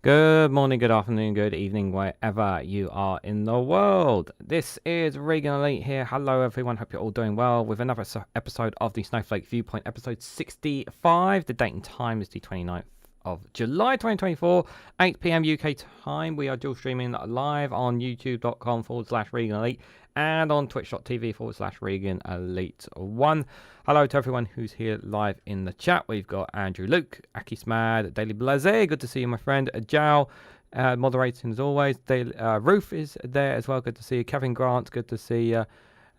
Good morning, good afternoon, good evening, wherever you are in the world. This is Reganelite here. Hello, everyone. Hope you're all doing well with another episode of the Snowflake Viewpoint, episode 65. The date and time is the 29th of July 2024, 8 p.m. UK time. We are dual streaming live on youtube.com/Reganelite and on twitch.tv/Reganelite1. Hello to everyone who's here live in the chat. We've got Andrew Luke, Akismad, Daily Blaze. Good to see you, my friend. Jao, moderating as always. Roof is there as well. Good to see you. Kevin Grant, good to see you.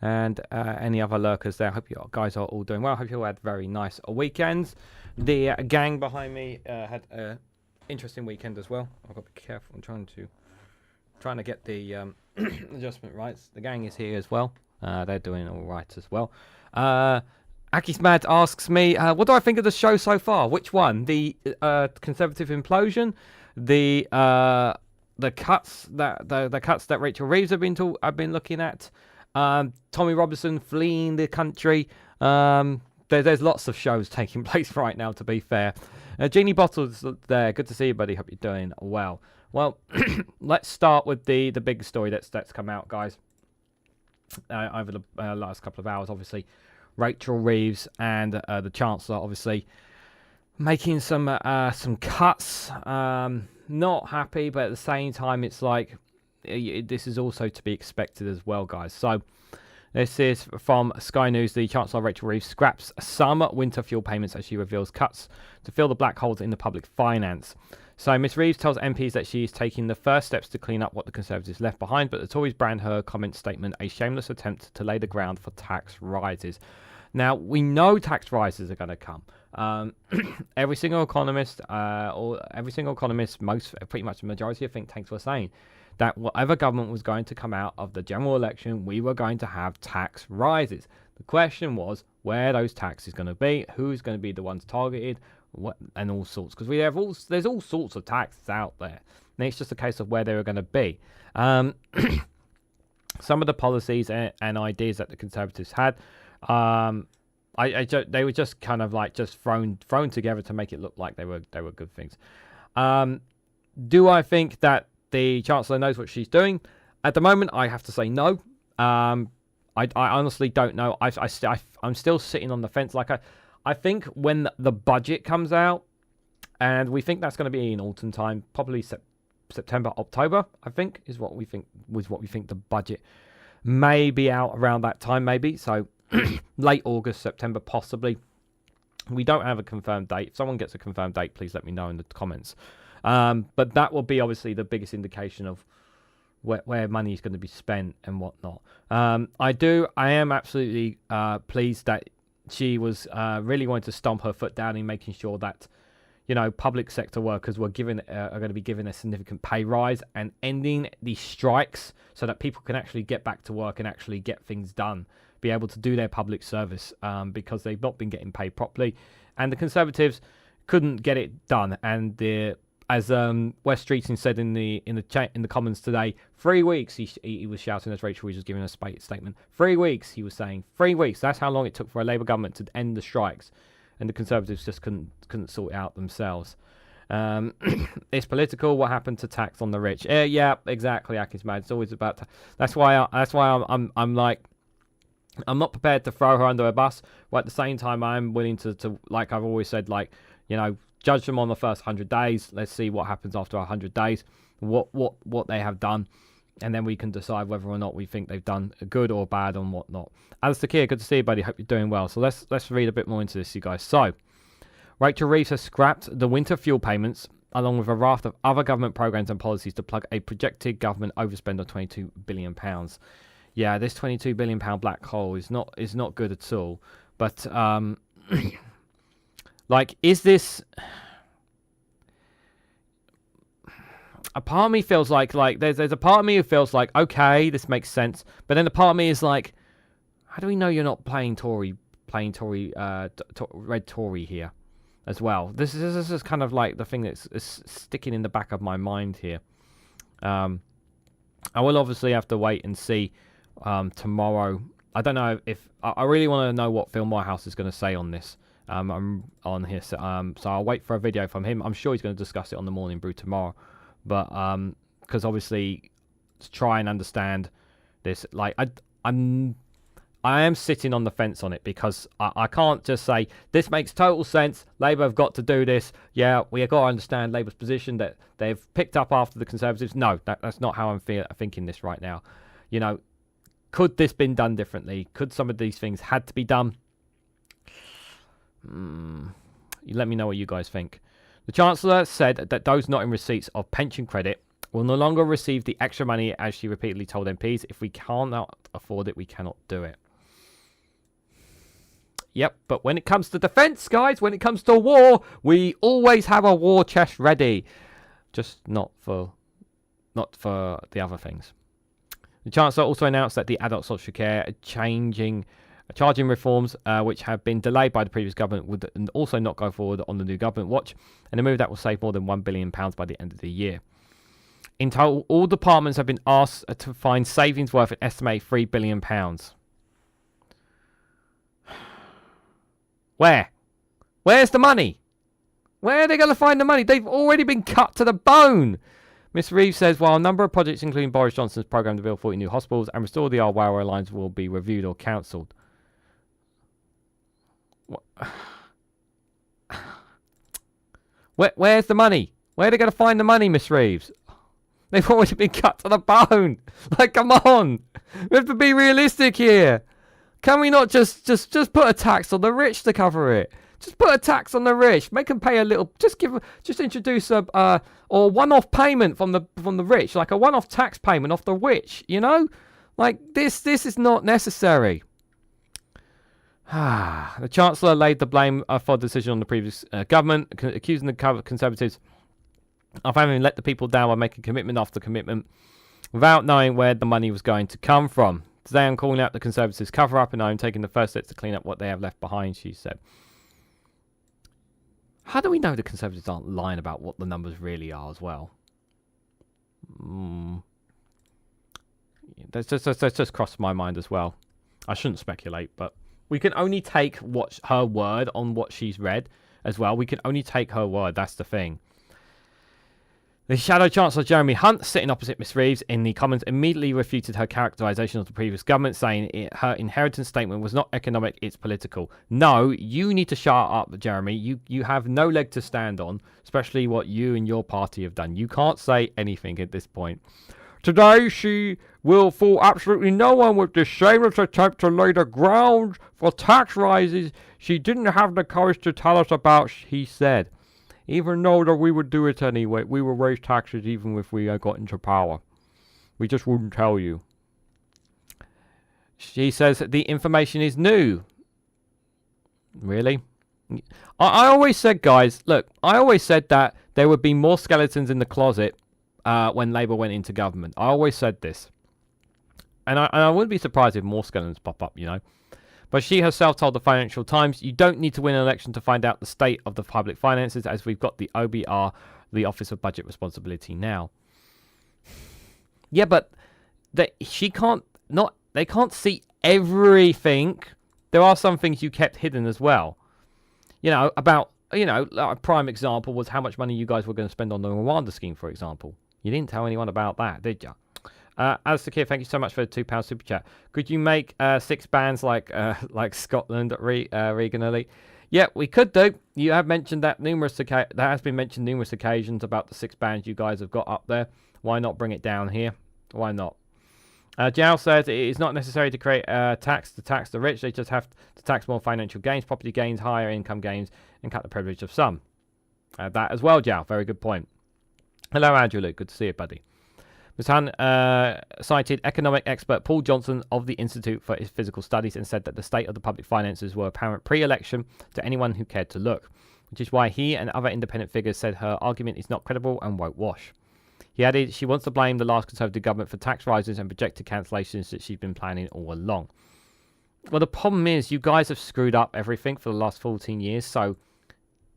And any other lurkers there. Hope you guys are all doing well. Hope you all had very nice weekends. The gang behind me had an interesting weekend as well. I've got to be careful. I'm trying to get the adjustment right. The gang is here as well. They're doing all right as well. Akismad asks me, what do I think of the show so far? Which one? The Conservative implosion, the cuts that Rachel Reeves have been looking at, Tommy Robinson fleeing the country. There's lots of shows taking place right now, to be fair. Jeannie Bottles there. Good to see you, buddy. Hope you're doing well. Well, let's start with the big story that's come out, guys. Over the last couple of hours, obviously, Rachel Reeves and the Chancellor, obviously, making some cuts. Not happy, but at the same time, it's like this is also to be expected as well, guys. So this is from Sky News. The Chancellor Rachel Reeves scraps some winter fuel payments as she reveals cuts to fill the black holes in the public finance. So Ms Reeves tells MPs that she is taking the first steps to clean up what the Conservatives left behind, but the Tories brand her comment statement a shameless attempt to lay the ground for tax rises. Now, we know tax rises are going to come. Every single economist, pretty much the majority of think tanks were saying that whatever government was going to come out of the general election, we were going to have tax rises. The question was where those taxes going to be, who's going to be the ones targeted, and all sorts. Because there's all sorts of taxes out there. And it's just a case of where they were going to be. Some of the policies and ideas that the Conservatives had, they were just kind of like just thrown together to make it look like they were good things. Do I think that the Chancellor knows what she's doing? At the moment, I have to say no. I honestly don't know. I'm still sitting on the fence. Like I think when the budget comes out, and we think that's going to be in autumn time, probably September, October, I think is what we think the budget may be out around that time, maybe. So late August, September, possibly. We don't have a confirmed date. If someone gets a confirmed date, please let me know in the comments. But that will be obviously the biggest indication of where money is going to be spent and whatnot. I am absolutely pleased that she was really wanting to stomp her foot down in making sure that, public sector workers are going to be given a significant pay rise and ending these strikes so that people can actually get back to work and actually get things done, be able to do their public service because they've not been getting paid properly, and the Conservatives couldn't get it done. And as Wes Streeting said in the Commons today, 3 weeks he was shouting as Rachel Reeves was giving a statement. 3 weeks, he was saying. 3 weeks. That's how long it took for a Labour government to end the strikes, and the Conservatives just couldn't sort it out themselves. It's political. What happened to tax on the rich? Yeah, exactly. Akismad. It's always about. That's why I'm like, I'm not prepared to throw her under a bus, but at the same time, I'm willing to like I've always said, like, judge them on the first 100 days. Let's see what happens after 100 days, what they have done, and then we can decide whether or not we think they've done good or bad and whatnot. Alistair Keir, good to see you, buddy. Hope you're doing well. So let's read a bit more into this, you guys. So, Rachel Reeves has scrapped the winter fuel payments along with a raft of other government programs and policies to plug a projected government overspend of £22 billion. Yeah, this £22 billion black hole is not good at all. But like, is this? A part of me feels like there's a part of me who feels like, okay, this makes sense, but then a part of me is like, how do we know you're not playing red Tory here as well? This is kind of like the thing that's sticking in the back of my mind here. I will obviously have to wait and see tomorrow. I don't know if I really want to know what Phil Morehouse is going to say on this. I'm on here, so I'll wait for a video from him. I'm sure he's going to discuss it on the Morning Brew tomorrow. but because obviously to try and understand this, like I am sitting on the fence on it, because I can't just say this makes total sense. Labour have got to do this. Yeah, we have got to understand Labour's position that they've picked up after the Conservatives. No, that's not how I'm thinking this right now. You know, could this been done differently? Could some of these things had to be done? You let me know what you guys think. The Chancellor said that those not in receipts of pension credit will no longer receive the extra money, as she repeatedly told MPs. If we cannot afford it, we cannot do it. Yep, but when it comes to defence, guys, when it comes to war, we always have a war chest ready. Just not for the other things. The Chancellor also announced that the adult social care charging reforms, which have been delayed by the previous government, would also not go forward on the new government watch, and a move that will save more than £1 billion by the end of the year. In total, all departments have been asked to find savings worth an estimated £3 billion. Where? Where's the money? Where are they going to find the money? They've already been cut to the bone. Ms Reeves says while a number of projects, including Boris Johnson's programme to build 40 new hospitals and restore the old railway lines, will be reviewed or cancelled. Where's the money? Where are they going to find the money, Ms Reeves? They've already been cut to the bone. Like, come on. We have to be realistic here. Can we not just put a tax on the rich to cover it? Just put a tax on the rich. Make them pay a little. Just introduce a or one-off payment from the rich, like a one-off tax payment off the rich. You know, like this is not necessary. The Chancellor laid the blame for the decision on the previous government, accusing the Conservatives of having let the people down by making commitment after commitment without knowing where the money was going to come from. Today I'm calling out the Conservatives' cover-up, and I'm taking the first steps to clean up what they have left behind, she said. How do we know the Conservatives aren't lying about what the numbers really are as well? That's just crossed my mind as well. I shouldn't speculate, but we can only take her word on what she's read as well. We can only take her word. That's the thing. The Shadow Chancellor Jeremy Hunt, sitting opposite Miss Reeves in the Commons, immediately refuted her characterisation of the previous government, saying her inheritance statement was not economic, it's political. No, you need to shut up, Jeremy. You have no leg to stand on, especially what you and your party have done. You can't say anything at this point. Today, she will fool absolutely no one with this shameless attempt to lay the ground for tax rises she didn't have the courage to tell us about, he said. Even though that we would do it anyway, we will raise taxes even if we got into power. We just wouldn't tell you. She says that the information is new. Really? I always said, guys, look, I always said that there would be more skeletons in the closet when Labour went into government. I always said this. And I wouldn't be surprised if more skeletons pop up, you know. But she herself told the Financial Times, you don't need to win an election to find out the state of the public finances, as we've got the OBR, the Office of Budget Responsibility now. Yeah, but they can't see everything. There are some things you kept hidden as well. You know, a prime example was how much money you guys were going to spend on the Rwanda scheme, for example. You didn't tell anyone about that, did you? Alistair Kier, thank you so much for the £2 super chat. Could you make 6 bands like Scotland at Reganelite? Yeah, we could do. You have mentioned that that has been mentioned numerous occasions about the 6 bands you guys have got up there. Why not bring it down here? Why not? Jal says it is not necessary to create a tax to tax the rich. They just have to tax more financial gains, property gains, higher income gains, and cut the privilege of some. That as well, Jal. Very good point. Hello, Andrew Luke. Good to see you, buddy. Ms. Hunt cited economic expert Paul Johnson of the Institute for Physical Studies and said that the state of the public finances were apparent pre-election to anyone who cared to look, which is why he and other independent figures said her argument is not credible and won't wash. He added she wants to blame the last Conservative government for tax rises and projected cancellations that she's been planning all along. Well, the problem is you guys have screwed up everything for the last 14 years, so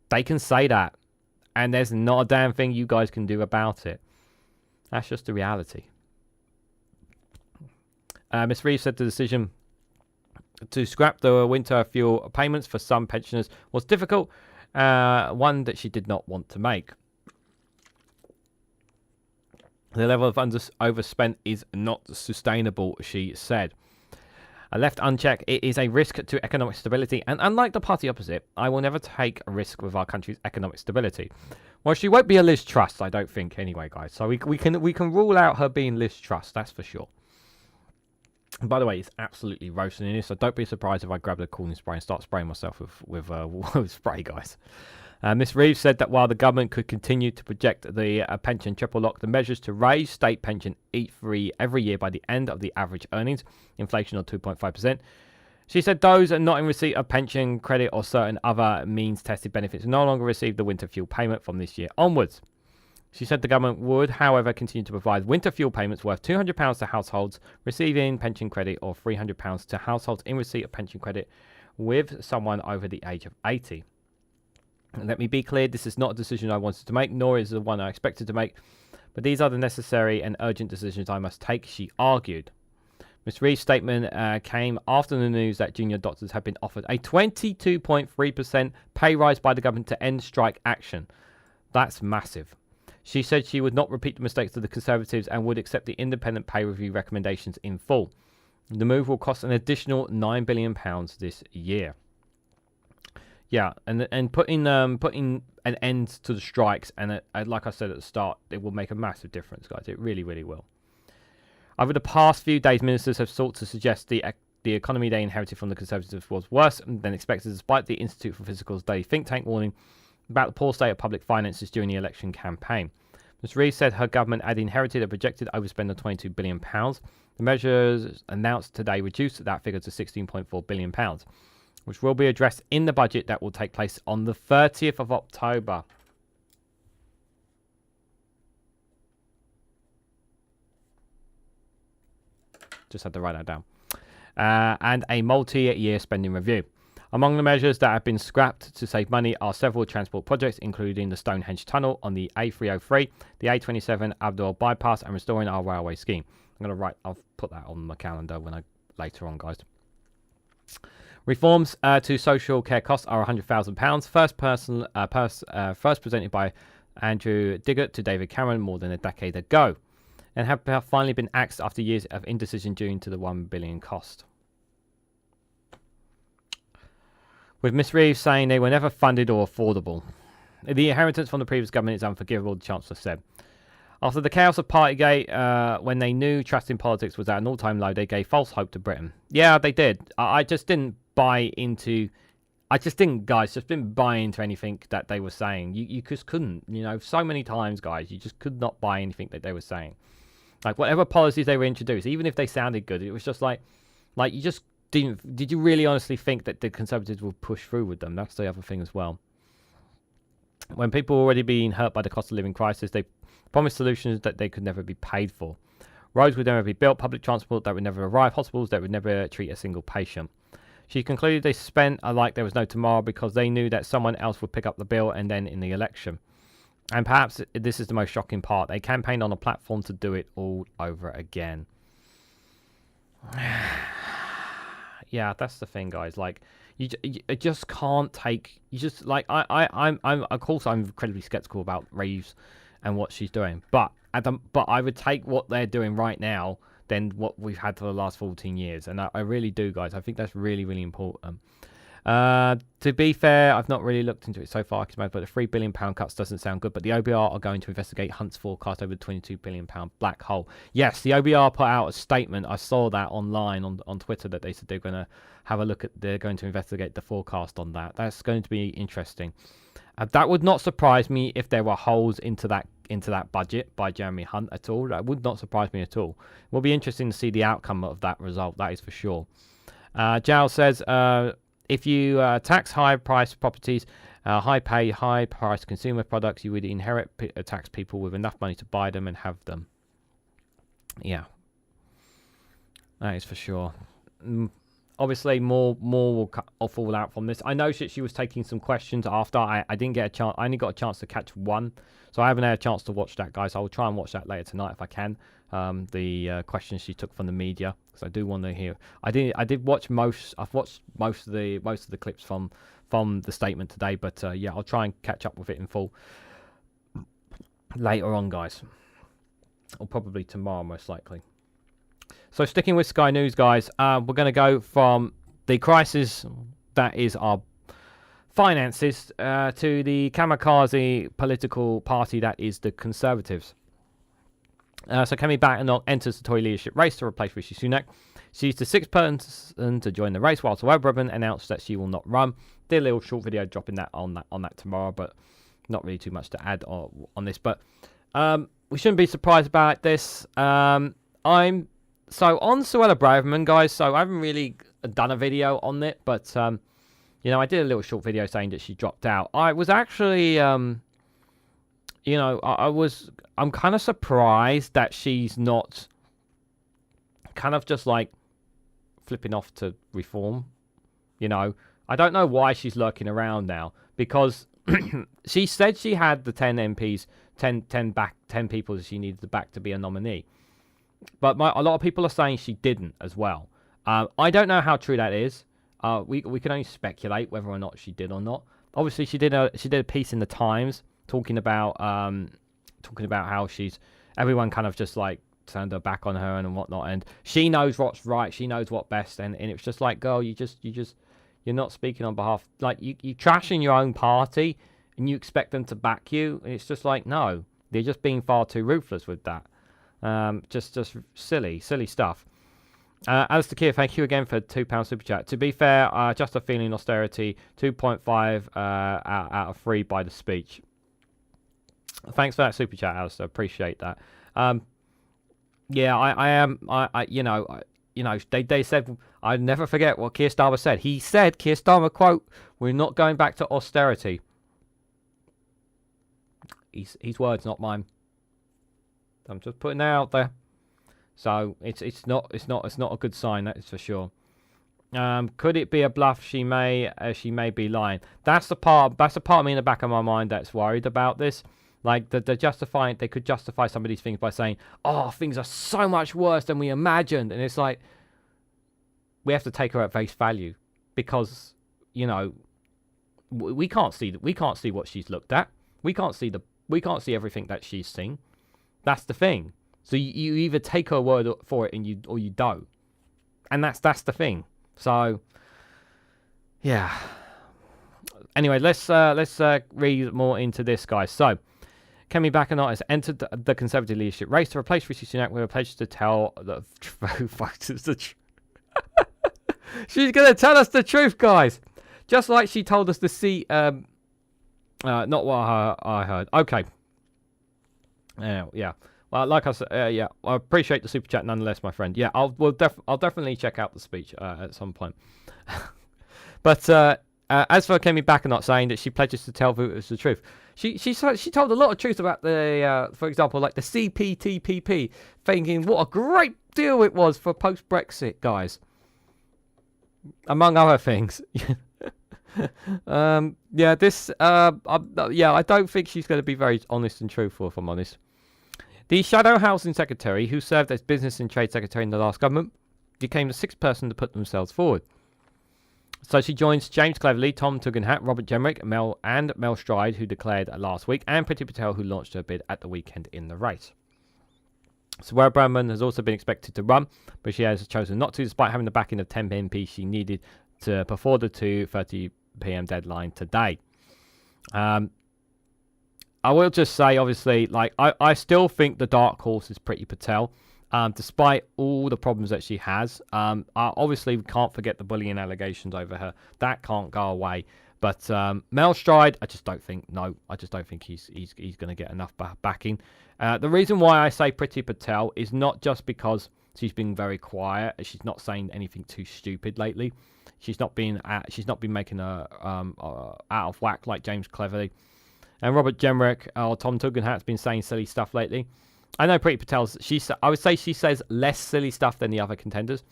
they can say that. And there's not a damn thing you guys can do about it. That's just the reality. Ms. Reeves said the decision to scrap the winter fuel payments for some pensioners was difficult, one that she did not want to make. The level of overspent is not sustainable, she said. Left unchecked, it is a risk to economic stability, and unlike the party opposite, I will never take a risk with our country's economic stability. Well, she won't be a Liz Truss, I don't think, anyway, guys. So we can rule out her being Liz Truss, that's for sure. And by the way, it's absolutely roasting in this, so don't be surprised if I grab the cooling spray and start spraying myself with spray, guys. Ms Reeves said that while the government could continue to project the pension triple lock, the measures to raise state pension every year by the end of the average earnings, inflation of 2.5%. She said those not in receipt of pension credit or certain other means-tested benefits no longer receive the winter fuel payment from this year onwards. She said the government would, however, continue to provide winter fuel payments worth £200 to households receiving pension credit or £300 to households in receipt of pension credit with someone over the age of 80. Let me be clear, this is not a decision I wanted to make, nor is it one I expected to make, but these are the necessary and urgent decisions I must take, she argued. Ms Reeves' statement came after the news that junior doctors have been offered a 22.3% pay rise by the government to end strike action. That's massive. She said she would not repeat the mistakes of the Conservatives and would accept the independent pay review recommendations in full. The move will cost an additional £9 billion this year. Yeah, and putting an end to the strikes, and like I said at the start, it will make a massive difference, guys. It really, really will. Over the past few days, ministers have sought to suggest the economy they inherited from the Conservatives was worse than expected, despite the Institute for Physical's daily think tank warning about the poor state of public finances during the election campaign. Ms Reeves said her government had inherited a projected overspend of £22 billion. The measures announced today reduced that figure to £16.4 billion. Which will be addressed in the budget that will take place on the 30th of October. Just had to write that down. And a multi-year spending review. Among the measures that have been scrapped to save money are several transport projects, including the Stonehenge Tunnel on the A303, the A27 Abdul Bypass, and restoring our railway scheme. I'll put that on my calendar later on, guys. Reforms to social care costs are £100,000, first presented by Andrew Diggott to David Cameron more than a decade ago, and have finally been axed after years of indecision due to the £1 billion cost. With Ms Reeves saying they were never funded or affordable. The inheritance from the previous government is unforgivable, the Chancellor said. After the chaos of Partygate, when they knew trust in politics was at an all-time low, they gave false hope to Britain. Yeah, they did. I just didn't buy into... just didn't buy into anything that they were saying. You just couldn't. So many times, guys, you just could not buy anything that they were saying. Like, whatever policies they were introduced, even if they sounded good, it was just like you just didn't... Did you really honestly think that the Conservatives would push through with them? That's the other thing as well. When people were already being hurt by the cost of living crisis, they promised solutions that they could never be paid for. Roads would never be built, public transport that would never arrive, hospitals that would never treat a single patient. She concluded they spent like there was no tomorrow because they knew that someone else would pick up the bill and then in the election. And perhaps this is the most shocking part. They campaigned on a platform to do it all over again. Yeah, that's the thing, guys. Like, you just can't take... You just, like, I'm of course, I'm incredibly skeptical about Reeves and what she's doing. But I would take what they're doing right now than what we've had for the last 14 years. And I really do, guys. I think that's really, really important. To be fair, I've not really looked into it so far, but the £3 billion cuts doesn't sound good. But the OBR are going to investigate Hunt's forecast over the £22 billion black hole. Yes, the OBR put out a statement. I saw that online on Twitter that they said they're going to have a look at, they're going to investigate the forecast on that. That's going to be interesting. That would not surprise me if there were holes into that budget by Jeremy Hunt at all. That would not surprise me at all. It will be interesting to see the outcome of that result. That is for sure. Giles says, if you tax high-priced properties, high-pay, high-priced consumer products, you would inherit tax people with enough money to buy them and have them. Yeah, that is for sure. Obviously, more will fall out from this. I know she was taking some questions after. I didn't get a chance. I only got a chance to catch one, so I haven't had a chance to watch that, guys. I will try and watch that later tonight if I can. The questions she took from the media, because I do want to hear. I did watch most. I've watched most of the clips from the statement today, but yeah, I'll try and catch up with it in full later on, guys. or probably tomorrow, most likely. So sticking with Sky News, guys, we're going to go from the crisis that is our finances to the kamikaze political party that is the Conservatives. So Kemi Badenoch enters the Tory leadership race to replace Rishi Sunak. She's the sixth person to join the race, whilst Web Ribbon announced that she will not run. Did a little short video dropping that on that tomorrow, but not really too much to add on this. But we shouldn't be surprised about this. I'm so on Suella Braverman, guys. So I haven't really done a video on it, but you know, I did a little short video saying that she dropped out. I was actually, you know, I'm kind of surprised that she's not kind of just like flipping off to reform. You know, I don't know why she's lurking around now, because she said she had the 10 MPs, 10 people that she needed to back to be a nominee. But a lot of people are saying she didn't as well. I don't know how true that is. We can only speculate whether or not she did or not. Obviously, she did a piece in the Times talking about how everyone kind of just like turned her back on her and whatnot, and she knows what's right, she knows what's best, and it's just like, girl, you're not speaking on behalf, like you trashing your own party and you expect them to back you, and it's just like, no, they're just being far too ruthless with that. Just silly stuff. Alistair Keir, thank you again for £2 super chat. To be fair, just a feeling austerity, 2.5 out of 3 by the speech. Thanks for that super chat, Alistair. Appreciate that. Yeah, I am. You know, they said, I never forget what Keir Starmer said. He said, Keir Starmer, quote, "We're not going back to austerity." His words, not mine. I'm just putting that out there. So it's not a good sign, that is for sure. Could it be a bluff? She may be lying. That's the part of me in the back of my mind that's worried about this. Like they could justify some of these things by saying, "Oh, things are so much worse than we imagined," and it's like we have to take her at face value, because you know we can't see what she's looked at. We can't see everything that she's seen. That's the thing. So you either take her word for it or you don't, and that's the thing. So yeah. Anyway, let's read more into this, guys. So Kemi Badenoch has entered the Conservative leadership race to replace Rishi Sunak with a pledge to tell the truth. She's going to tell us the truth, guys. Just like she told us not what I heard. Okay. Yeah. Well, like I said, yeah, I appreciate the super chat nonetheless, my friend. Yeah, I'll definitely check out the speech at some point. But as for Kemi Badenoch saying that she pledges to tell voters the truth, she told a lot of truth about the, for example, like the CPTPP, thinking what a great deal it was for post-Brexit, guys, among other things. Yeah, I don't think she's going to be very honest and truthful, if I'm honest. The Shadow Housing Secretary, who served as Business and Trade Secretary in the last government, became the sixth person to put themselves forward. So she joins James Cleverly, Tom Tugendhat, Robert Jenrick, Mel Stride, who declared last week, and Priti Patel, who launched her bid at the weekend in the race. Suella Braverman has also been expected to run, but she has chosen not to, despite having the backing of 10 MPs she needed before the 2:30 p.m. deadline today. I will just say, obviously, like I still think the dark horse is Priti Patel, despite all the problems that she has. Obviously, we can't forget the bullying allegations over her. That can't go away. But Mel Stride, I just don't think he's going to get enough backing. The reason why I say Priti Patel is not just because she's been very quiet. She's not saying anything too stupid lately. She's not been making her out of whack like James Cleverly. And Robert Jenrick or Tom Tugendhat's been saying silly stuff lately. I know Priti Patel's, I would say she says less silly stuff than the other contenders.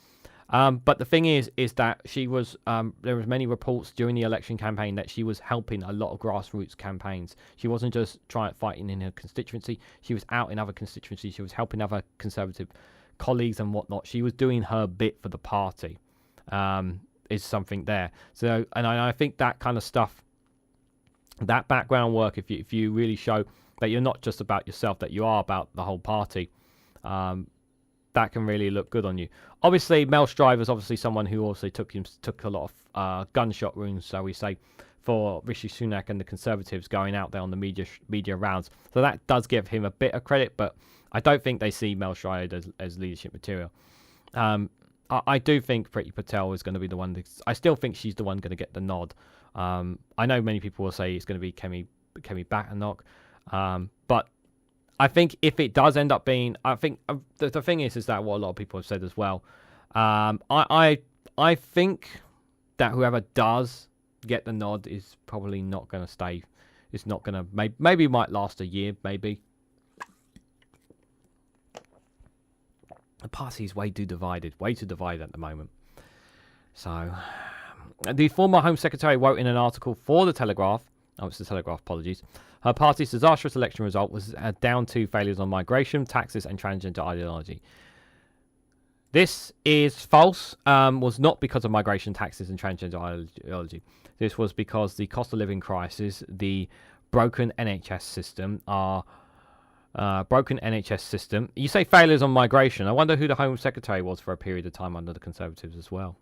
But the thing is that she was, there was many reports during the election campaign that she was helping a lot of grassroots campaigns. She wasn't just fighting in her constituency. She was out in other constituencies. She was helping other Conservative colleagues and whatnot. She was doing her bit for the party. Is something there. So, and I think that kind of stuff, that background work, if you really show that you're not just about yourself, that you are about the whole party, that can really look good on you. Obviously, Mel Striver's obviously someone who also took a lot of gunshot wounds, shall we say, for Rishi Sunak and the Conservatives going out there on the media rounds. So that does give him a bit of credit, but I don't think they see Mel Striver as leadership material. I do think Priti Patel is going to be the one. I still think she's the one going to get the nod. I know many people will say it's going to be Kemi Badenoch, but I think if it does end up being, I think the thing is that what a lot of people have said as well. I think that whoever does get the nod is probably not going to stay. It's not going to, maybe might last a year, maybe. The party is way too divided at the moment. So, the former Home Secretary wrote in an article for The Telegraph, it's The Telegraph, apologies, her party's disastrous election result was down to failures on migration, taxes and transgender ideology. This is false, was not because of migration, taxes and transgender ideology. This was because the cost of living crisis, the broken NHS system, You say failures on migration. I wonder who the Home Secretary was for a period of time under the Conservatives as well.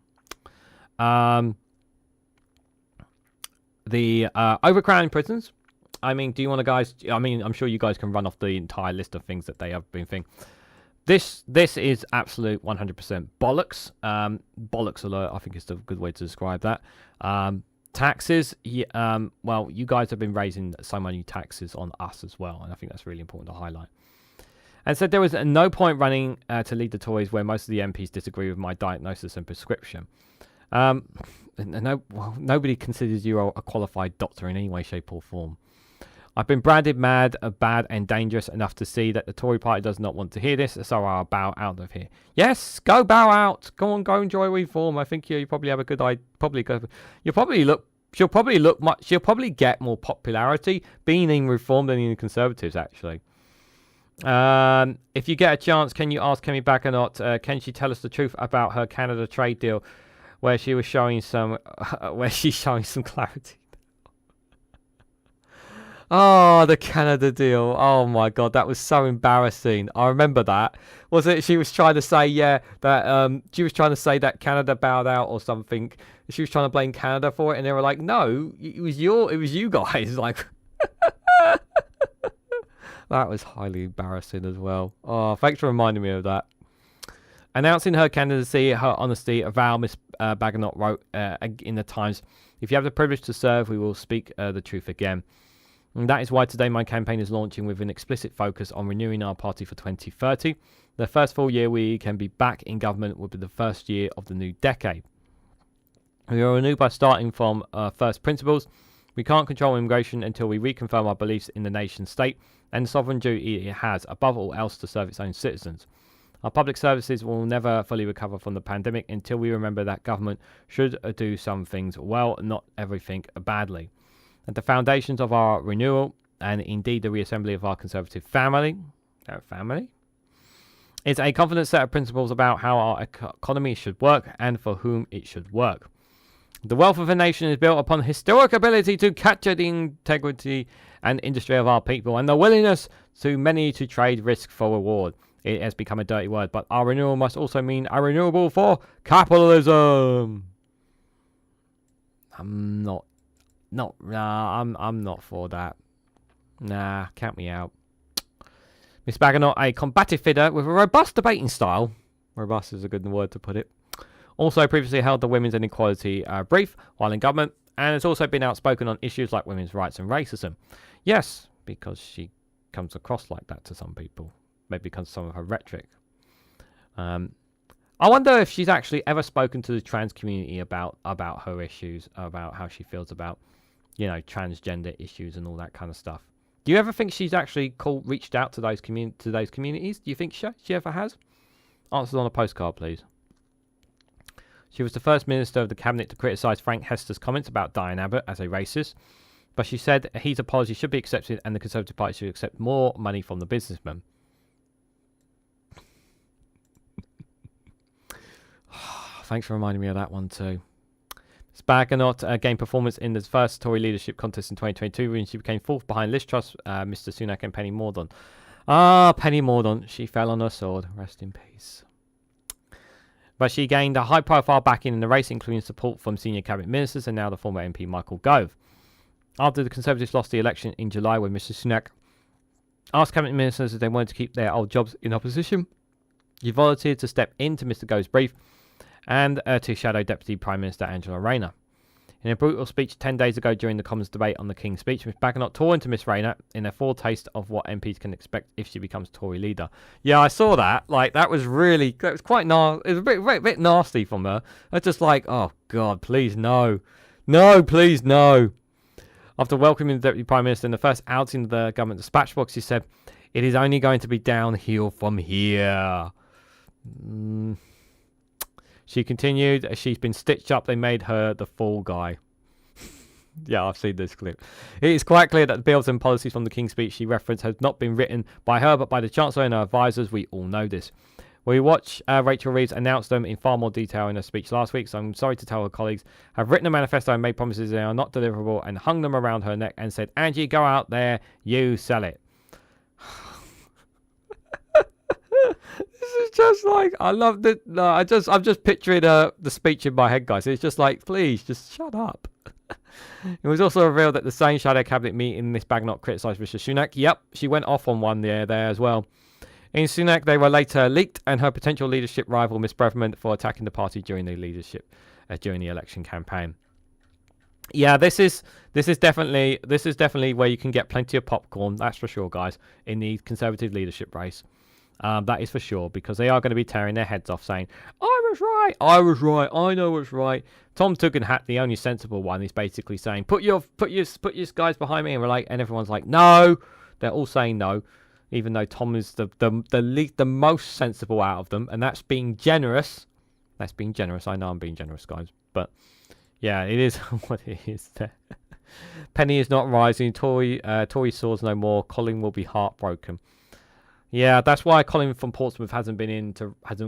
The overcrowding prisons. I mean, do you want to guys? I mean, I'm sure you guys can run off the entire list of things that they have been thinking. This is absolute 100% bollocks. Bollocks alert, I think is the good way to describe that. Taxes, well, you guys have been raising so many taxes on us as well, and I think that's really important to highlight. And said there was no point running to lead the Tories where most of the MPs disagree with my diagnosis and prescription. Nobody considers you a qualified doctor in any way, shape or form. I've been branded mad, bad and dangerous enough to see that the Tory party does not want to hear this, so I'll bow out of here. Yes, go bow out. Go on, go enjoy reform. I think you probably have a good idea. She'll probably get more popularity being in reform than in the Conservatives, actually. If you get a chance, can you ask Kemi Badenoch, can she tell us the truth about her Canada trade deal where she's showing some clarity? Oh, the Canada deal. Oh my God, that was so embarrassing. I remember that. Was it? She was trying to say, that Canada bowed out or something. She was trying to blame Canada for it, and they were like, "No, it was you guys." Like, that was highly embarrassing as well. Oh, thanks for reminding me of that. Announcing her candidacy, her honesty, a vow Miss Badenoch wrote in the Times. If you have the privilege to serve, we will speak the truth again. And that is why today my campaign is launching with an explicit focus on renewing our party for 2030. The first full year we can be back in government will be the first year of the new decade. We will renew by starting from first principles. We can't control immigration until we reconfirm our beliefs in the nation state and the sovereign duty it has, above all else, to serve its own citizens. Our public services will never fully recover from the pandemic until we remember that government should do some things well, not everything badly. At the foundations of our renewal, and indeed the reassembly of our Conservative family, is a confident set of principles about how our economy should work and for whom it should work. The wealth of a nation is built upon historic ability to capture the integrity and industry of our people and the willingness to many to trade risk for reward. It has become a dirty word, but our renewal must also mean a renewable for capitalism. I'm not for that. Nah, count me out. Miss Badenoch, a combative figure with a robust debating style. Robust is a good word to put it. Also previously held the Women's Inequality brief while in government, and has also been outspoken on issues like women's rights and racism. Yes, because she comes across like that to some people. Maybe because of some of her rhetoric. I wonder if she's actually ever spoken to the trans community about her issues, about how she feels about, transgender issues and all that kind of stuff. Do you ever think she's actually reached out to those communities? Do you think she ever has? Answers on a postcard, please. She was the first minister of the cabinet to criticise Frank Hester's comments about Diane Abbott as a racist, but she said his apology should be accepted and the Conservative Party should accept more money from the businessman. Thanks for reminding me of that one too. Ms. Badenoch gained performance in the first Tory leadership contest in 2022 when she became fourth behind Liz Truss, Mr. Sunak and Penny Mordaunt. Ah, Penny Mordaunt. She fell on her sword. Rest in peace. But she gained a high-profile backing in the race, including support from senior cabinet ministers and now the former MP Michael Gove. After the Conservatives lost the election in July when Mr Sunak asked cabinet ministers if they wanted to keep their old jobs in opposition, he volunteered to step into Mr Gove's brief and to shadow Deputy Prime Minister Angela Rayner. In a brutal speech 10 days ago during the Commons debate on the King's Speech, Ms Badenoch tore into Miss Rayner in a foretaste of what MPs can expect if she becomes Tory leader. Yeah, I saw that. Like, that was quite nasty. It was a bit nasty from her. I was just like, oh, God, please, no. No, please, no. After welcoming the Deputy Prime Minister in the first outing of the government dispatch box, she said, "It is only going to be downhill from here." She continued, as she's been stitched up, they made her the fall guy. Yeah, I've seen this clip. It is quite clear that the bills and policies from the King's Speech she referenced have not been written by her, but by the Chancellor and her advisors. We all know this. We watched Rachel Reeves announce them in far more detail in her speech last week, so I'm sorry to tell her colleagues have written a manifesto and made promises they are not deliverable and hung them around her neck and said, "Angie, go out there, you sell it." This is just like, I love it. No, I'm just picturing the speech in my head, guys. It's just like, please, just shut up. It was also revealed that the same shadow cabinet meeting Miss Badenoch criticised Rishi Sunak. Yep, she went off on one there as well. In Sunak, they were later leaked, and her potential leadership rival Miss Breverman for attacking the party during the election campaign. Yeah, this is definitely where you can get plenty of popcorn. That's for sure, guys. In the Conservative leadership race. That is for sure, because they are going to be tearing their heads off saying, I was right, I know what's right. Tom Tugendhat, the only sensible one, is basically saying, put your guys behind me, and everyone's like, no. They're all saying no, even though Tom is the most sensible out of them, and that's being generous. That's being generous. I know I'm being generous, guys, but yeah, it is what it is. Penny is not rising. Tory soars no more. Colin will be heartbroken. Yeah, that's why Colin from Portsmouth hasn't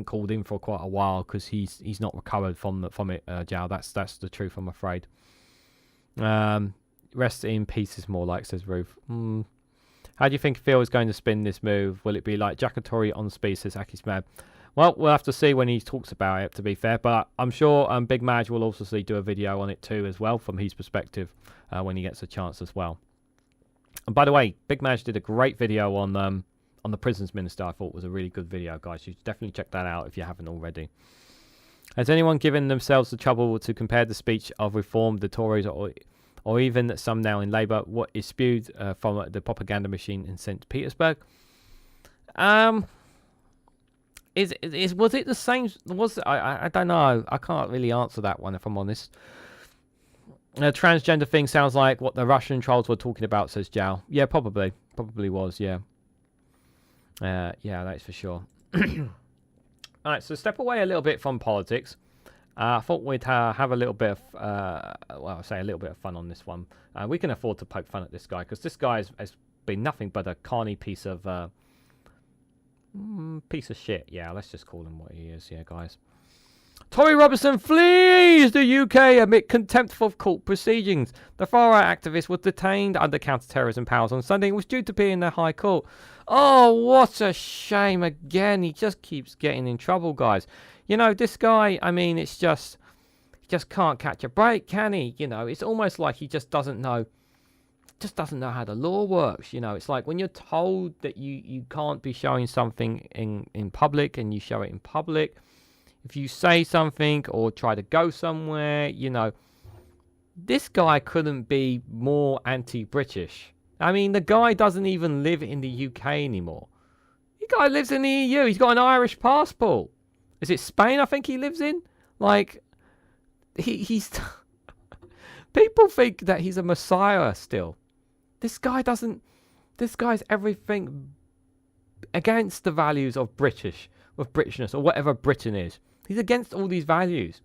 called in for quite a while, because he's not recovered from it, Jow. That's the truth, I'm afraid. Rest in peace is more like, says Ruth. How do you think Phil is going to spin this move? Will it be like Jack and Tory on speed, says Akismad? Well, we'll have to see when he talks about it, to be fair, but I'm sure Big Madge will also do a video on it too as well, from his perspective, when he gets a chance as well. And by the way, Big Madge did a great video on the Prisons Minister. I thought was a really good video, guys. You should definitely check that out if you haven't already. Has anyone given themselves the trouble to compare the speech of Reform, the Tories, or even some now in Labour, what is spewed from the propaganda machine in St. Petersburg? Was it the same? I don't know. I can't really answer that one, if I'm honest. Transgender thing sounds like what the Russian trolls were talking about, says Jow. Yeah, probably was. Yeah. Yeah, that's for sure. All right, so step away a little bit from politics. I thought we'd have a little bit of, a little bit of fun on this one. We can afford to poke fun at this guy, because this guy has been nothing but a carny piece of shit. Yeah, let's just call him what he is. Yeah, guys. Tory Robinson flees the UK amid contempt for court proceedings. The far-right activist was detained under counter-terrorism powers on Sunday and was due to appear in the High Court. Oh, what a shame again. He just keeps getting in trouble, guys. You know, this guy, I mean, he just can't catch a break, can he? You know, it's almost like he just doesn't know how the law works. You know, it's like when you're told that you can't be showing something in public and you show it in public. If you say something or try to go somewhere, you know, this guy couldn't be more anti-British. I mean, the guy doesn't even live in the UK anymore. The guy lives in the EU. He's got an Irish passport. Is it Spain, I think he lives in? Like, he's... People think that he's a messiah still. This guy doesn't... This guy's everything against the values of Britishness, or whatever Britain is. He's against all these values.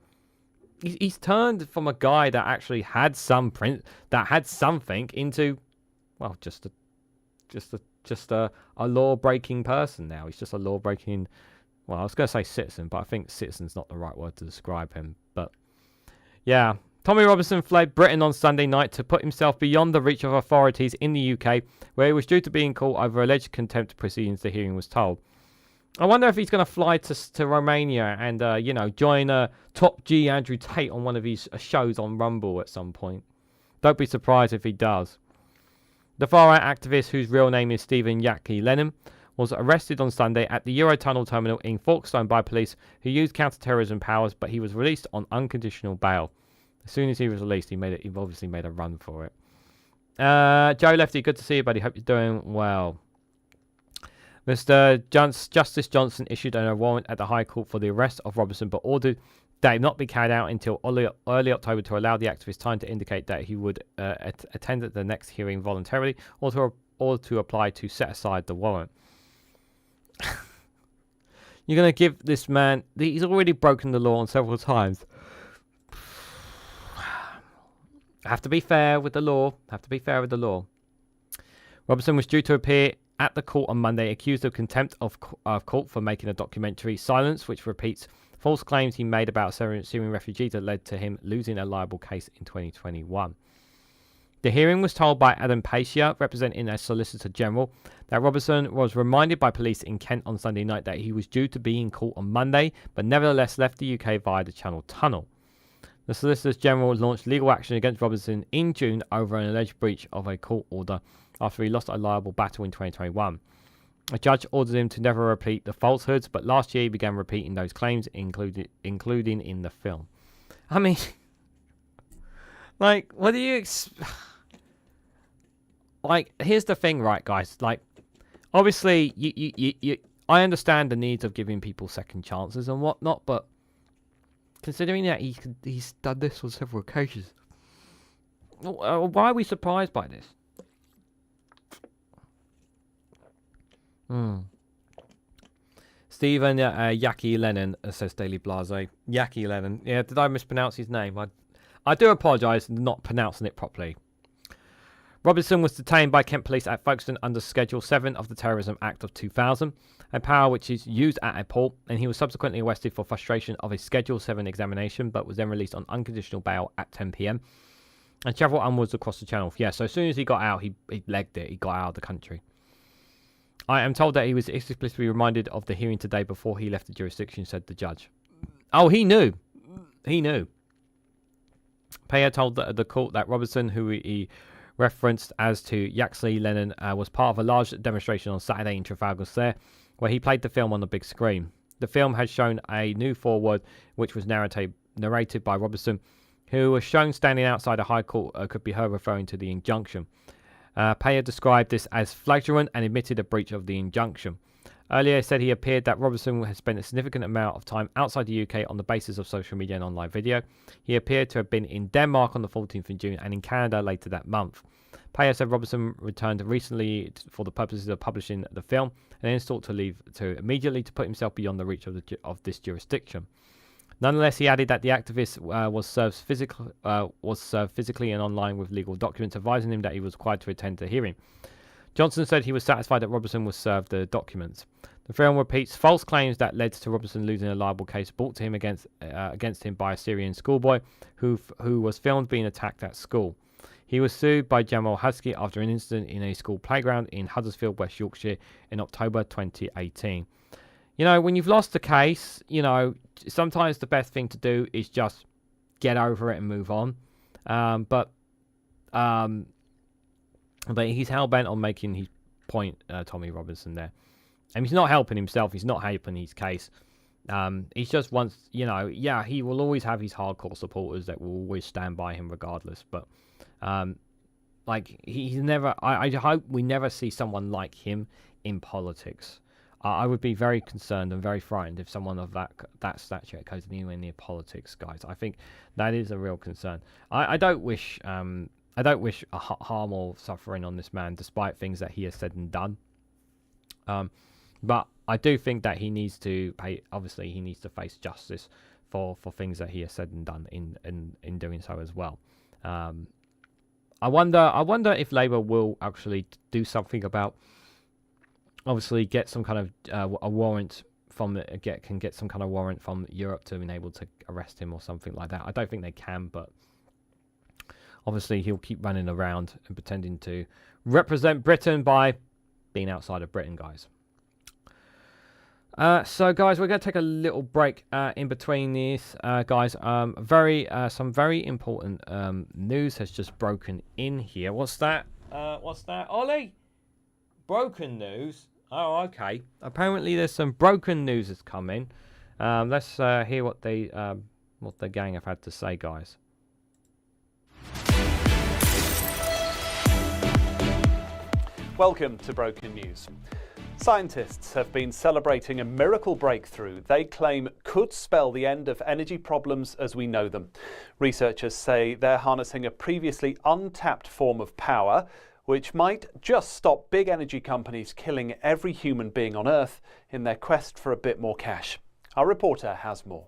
He's turned from a guy that actually had something into, well, just a law-breaking person now. He's just a law-breaking, well, I was going to say citizen, but I think citizen's not the right word to describe him. But yeah, Tommy Robinson fled Britain on Sunday night to put himself beyond the reach of authorities in the UK, where he was due to be in court over alleged contempt proceedings, the hearing was told. I wonder if he's going to fly to Romania and, join Top G Andrew Tate on one of his shows on Rumble at some point. Don't be surprised if he does. The far-right activist, whose real name is Stephen Yaki Lennon, was arrested on Sunday at the Eurotunnel terminal in Folkestone by police who used counter-terrorism powers, but he was released on unconditional bail. As soon as he was released, he obviously made a run for it. Joe Lefty, good to see you, buddy. Hope you're doing well. Mr. Justice Johnson issued a warrant at the High Court for the arrest of Robinson, but ordered that it not be carried out until early October to allow the activist time to indicate that he would attend the next hearing voluntarily or to apply to set aside the warrant. You're going to give this man... He's already broken the law on several times. Have to be fair with the law. Robinson was due to appear at the court on Monday, accused of contempt of court for making a documentary, Silence, which repeats false claims he made about Syrian refugees that led to him losing a liable case in 2021. The hearing was told by Adam Pacia, representing a Solicitor General, that Robinson was reminded by police in Kent on Sunday night that he was due to be in court on Monday, but nevertheless left the UK via the Channel Tunnel. The Solicitor General launched legal action against Robinson in June over an alleged breach of a court order after he lost a liable battle in 2021. A judge ordered him to never repeat the falsehoods, but last year he began repeating those claims, including in the film. I mean, like, what do you... Like, here's the thing, right, guys? Like, obviously, I understand the needs of giving people second chances and whatnot, but considering that he's done this on several occasions, why are we surprised by this? Stephen Yaki Lennon, says Daily Blase. Yaki Lennon. Yeah, did I mispronounce his name? I do apologise for not pronouncing it properly. Robinson was detained by Kent Police at Folkestone under Schedule 7 of the Terrorism Act of 2000, a power which is used at a port, and he was subsequently arrested for frustration of a Schedule 7 examination, but was then released on unconditional bail at 10 p.m. and travelled onwards across the channel. Yeah, so as soon as he got out, he legged it. He got out of the country. I am told that he was explicitly reminded of the hearing today before he left the jurisdiction, said the judge. Oh, he knew. He knew. Payer told the court that Robinson, who he referenced as to Yaxley Lennon, was part of a large demonstration on Saturday in Trafalgar Square, where he played the film on the big screen. The film had shown a new foreword, which was narrated by Robinson, who was shown standing outside a high court, could be heard referring to the injunction. Payer described this as flagrant and admitted a breach of the injunction. Earlier said he appeared that Robinson has spent a significant amount of time outside the UK on the basis of social media and online video. He appeared to have been in Denmark on the 14th of June and in Canada later that month. Payer said Robinson returned recently for the purposes of publishing the film and then sought to leave immediately to put himself beyond the reach of this jurisdiction. Nonetheless, he added that the activist was served physically and online with legal documents advising him that he was required to attend the hearing. Johnson said he was satisfied that Robinson was served the documents. The film repeats false claims that led to Robinson losing a liable case brought to him against him by a Syrian schoolboy who was filmed being attacked at school. He was sued by Jamal Husky after an incident in a school playground in Huddersfield, West Yorkshire in October 2018. You know, when you've lost the case, you know, sometimes the best thing to do is just get over it and move on. But he's hell-bent on making his point, Tommy Robinson, there. And he's not helping himself. He's not helping his case. He's just wants, you know, yeah, he will always have his hardcore supporters that will always stand by him regardless. But, like, he's never... I hope we never see someone like him in politics. I would be very concerned and very frightened if someone of that stature goes anywhere near politics, guys. I think that is a real concern. I don't wish harm or suffering on this man, despite things that he has said and done. But I do think that he needs to pay. Obviously, he needs to face justice for things that he has said and done in doing so as well. I wonder if Labour will actually do something about. Obviously, get some kind of a warrant from get some kind of warrant from Europe to be able to arrest him or something like that. I don't think they can, but obviously he'll keep running around and pretending to represent Britain by being outside of Britain, guys. So, guys, we're going to take a little break in between these, guys. Some very important news has just broken in here. What's that? Ollie? Broken news? Oh, okay. Apparently, there's some broken news that's coming. Let's hear what the gang have had to say, guys. Welcome to Broken News. Scientists have been celebrating a miracle breakthrough they claim could spell the end of energy problems as we know them. Researchers say they're harnessing a previously untapped form of power, which might just stop big energy companies killing every human being on Earth in their quest for a bit more cash. Our reporter has more.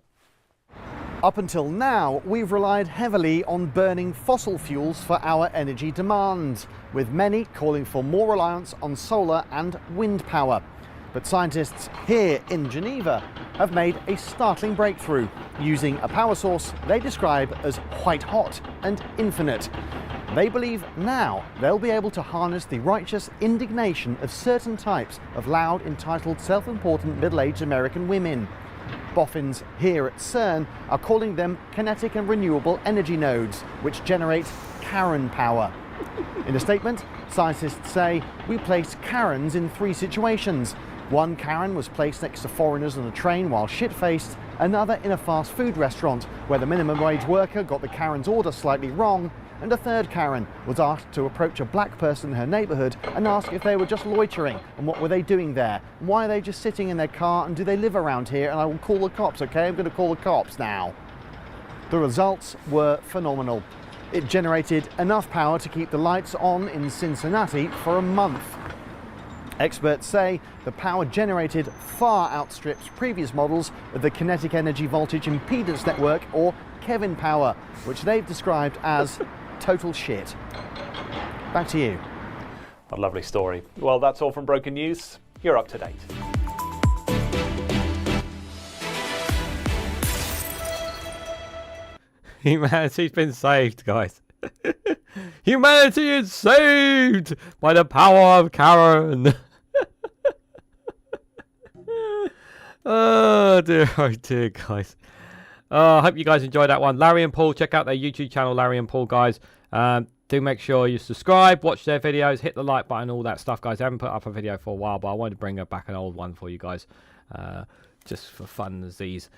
Up until now, we've relied heavily on burning fossil fuels for our energy demand, with many calling for more reliance on solar and wind power. But scientists here in Geneva have made a startling breakthrough, using a power source they describe as white hot and infinite. They believe now they'll be able to harness the righteous indignation of certain types of loud, entitled, self-important middle-aged American women. Boffins here at CERN are calling them kinetic and renewable energy nodes, which generate Karen power. In a statement, scientists say we placed Karens in 3 situations. One Karen was placed next to foreigners on a train while shit-faced, another in a fast food restaurant where the minimum wage worker got the Karen's order slightly wrong, and a third Karen was asked to approach a black person in her neighbourhood and ask if they were just loitering and what were they doing there, why are they just sitting in their car, and do they live around here, and I will call the cops, okay? I'm going to call the cops now. The results were phenomenal. It generated enough power to keep the lights on in Cincinnati for a month. Experts say the power generated far outstrips previous models of the kinetic energy voltage impedance network, or Kevin power, which they've described as total shit. Back to you. A lovely story. Well, that's all from Broken News. You're up to date. Humanity's been saved, guys. Humanity is saved by the power of Karen. Oh dear, guys. I hope you guys enjoyed that one. Larry and Paul, check out their YouTube channel, Larry and Paul, guys. Do make sure you subscribe, watch their videos, hit the like button, all that stuff, guys. I haven't put up a video for a while, but I wanted to bring back an old one for you guys. Just for fun as these.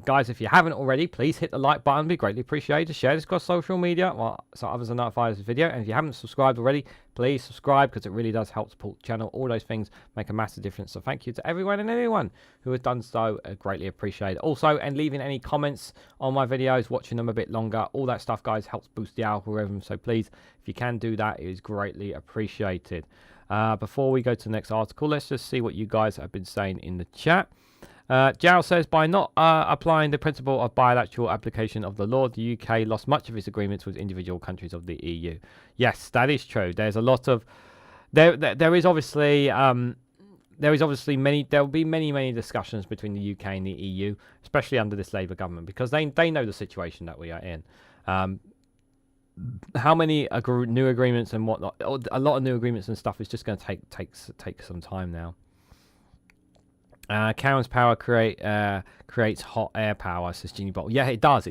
Guys, if you haven't already, please hit the like button. It'd be greatly appreciated. Share this across social media, so others are notified of this video. And if you haven't subscribed already, please subscribe, because it really does help support the channel. All those things make a massive difference. So thank you to everyone and anyone who has done so. Greatly appreciated. Also, and leaving any comments on my videos, watching them a bit longer, all that stuff, guys, helps boost the algorithm. So please, if you can do that, it is greatly appreciated. Before we go to the next article, let's just see what you guys have been saying in the chat. Jao says, by not applying the principle of bilateral application of the law, the UK lost much of its agreements with individual countries of the EU. Yes, that is true. There's a lot of there is obviously there will be many discussions between the UK and the EU, especially under this Labour government, because they know the situation that we are in. How many new agreements and whatnot? A lot of new agreements and stuff is just going to take some time now. Karen's power creates hot air power, says Ginny Bottle. Yeah, it does.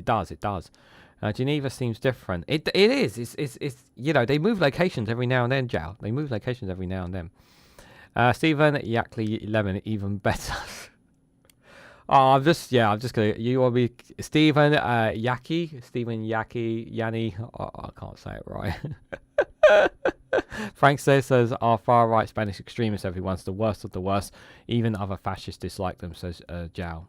Geneva seems different. It is. It's you know, they move locations every now and then, Jal. They move locations every now and then. Stephen Yackley Lemon, even better. I'm just gonna. You want me, Stephen Yaki, Yanni. Oh, I can't say it right. Frank says our far right Spanish extremists, everyone's the worst of the worst. Even other fascists dislike them, says Jao.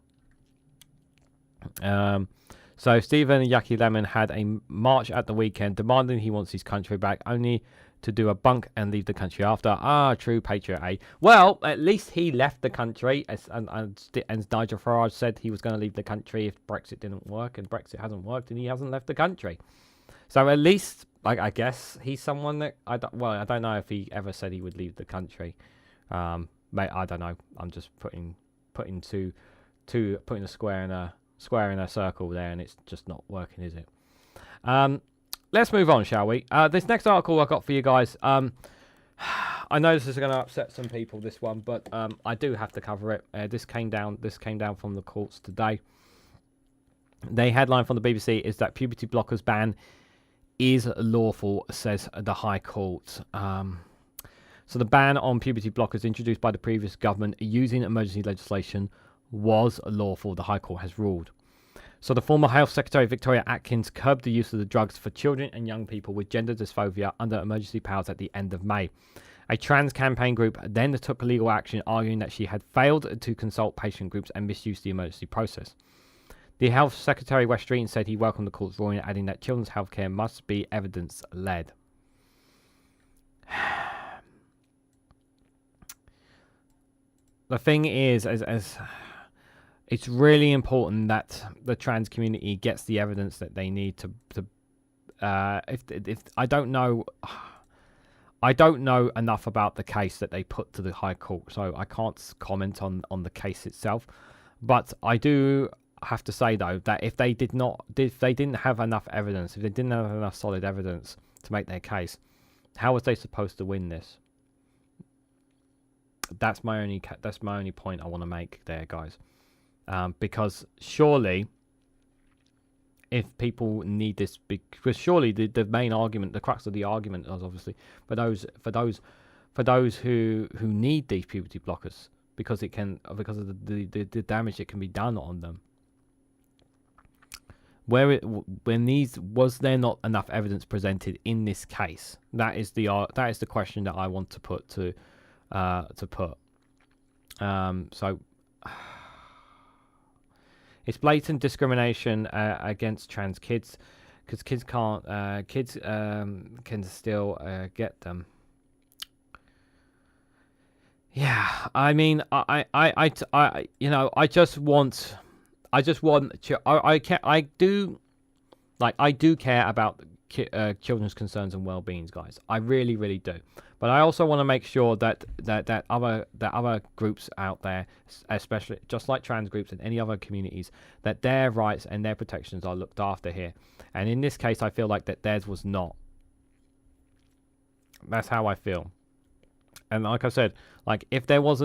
So Stephen Yaki Lemon had a march at the weekend demanding he wants his country back, only to do a bunk and leave the country after. True patriot, eh? Well, at least he left the country, and Nigel Farage said he was going to leave the country if Brexit didn't work, and Brexit hasn't worked, and he hasn't left the country. So at least, I guess he's someone that I don't know if he ever said he would leave the country. Mate, I don't know. I'm just putting a square in a circle there, and it's just not working, is it? let's move on, shall we? This next article I got for you guys. I know this is going to upset some people, this one, but I do have to cover it. This came down from the courts today. The headline from the BBC is that puberty blockers ban is lawful, says the High Court. So the ban on puberty blockers introduced by the previous government using emergency legislation was lawful, the High Court has ruled. So the former Health Secretary Victoria Atkins curbed the use of the drugs for children and young people with gender dysphoria under emergency powers at the end of May. A trans campaign group then took legal action, arguing that she had failed to consult patient groups and misused the emergency process. The Health Secretary West Streeton said he welcomed the court's ruling, adding that children's healthcare must be evidence-led. The thing is, as it's really important that the trans community gets the evidence that they need to if I don't know enough about the case that they put to the High Court, so I can't comment on the case itself. But I do have to say though that if they didn't have enough evidence, if they didn't have enough solid evidence to make their case, how was they supposed to win this? That's my only point I want to make there, guys. Because surely, if people need this, because surely the main argument, the crux of the argument, is obviously for those who need these puberty blockers because of the damage that can be done on them. Was there not enough evidence presented in this case? That is the question that I want to put to put. So it's blatant discrimination against trans kids, because kids can still get them. Yeah, I mean, I do care about children's concerns and well-being, guys. I really, really do. But I also want to make sure that other groups out there, especially just like trans groups and any other communities, that their rights and their protections are looked after here. And in this case, I feel like that theirs was not. That's how I feel. And like I said, like if there was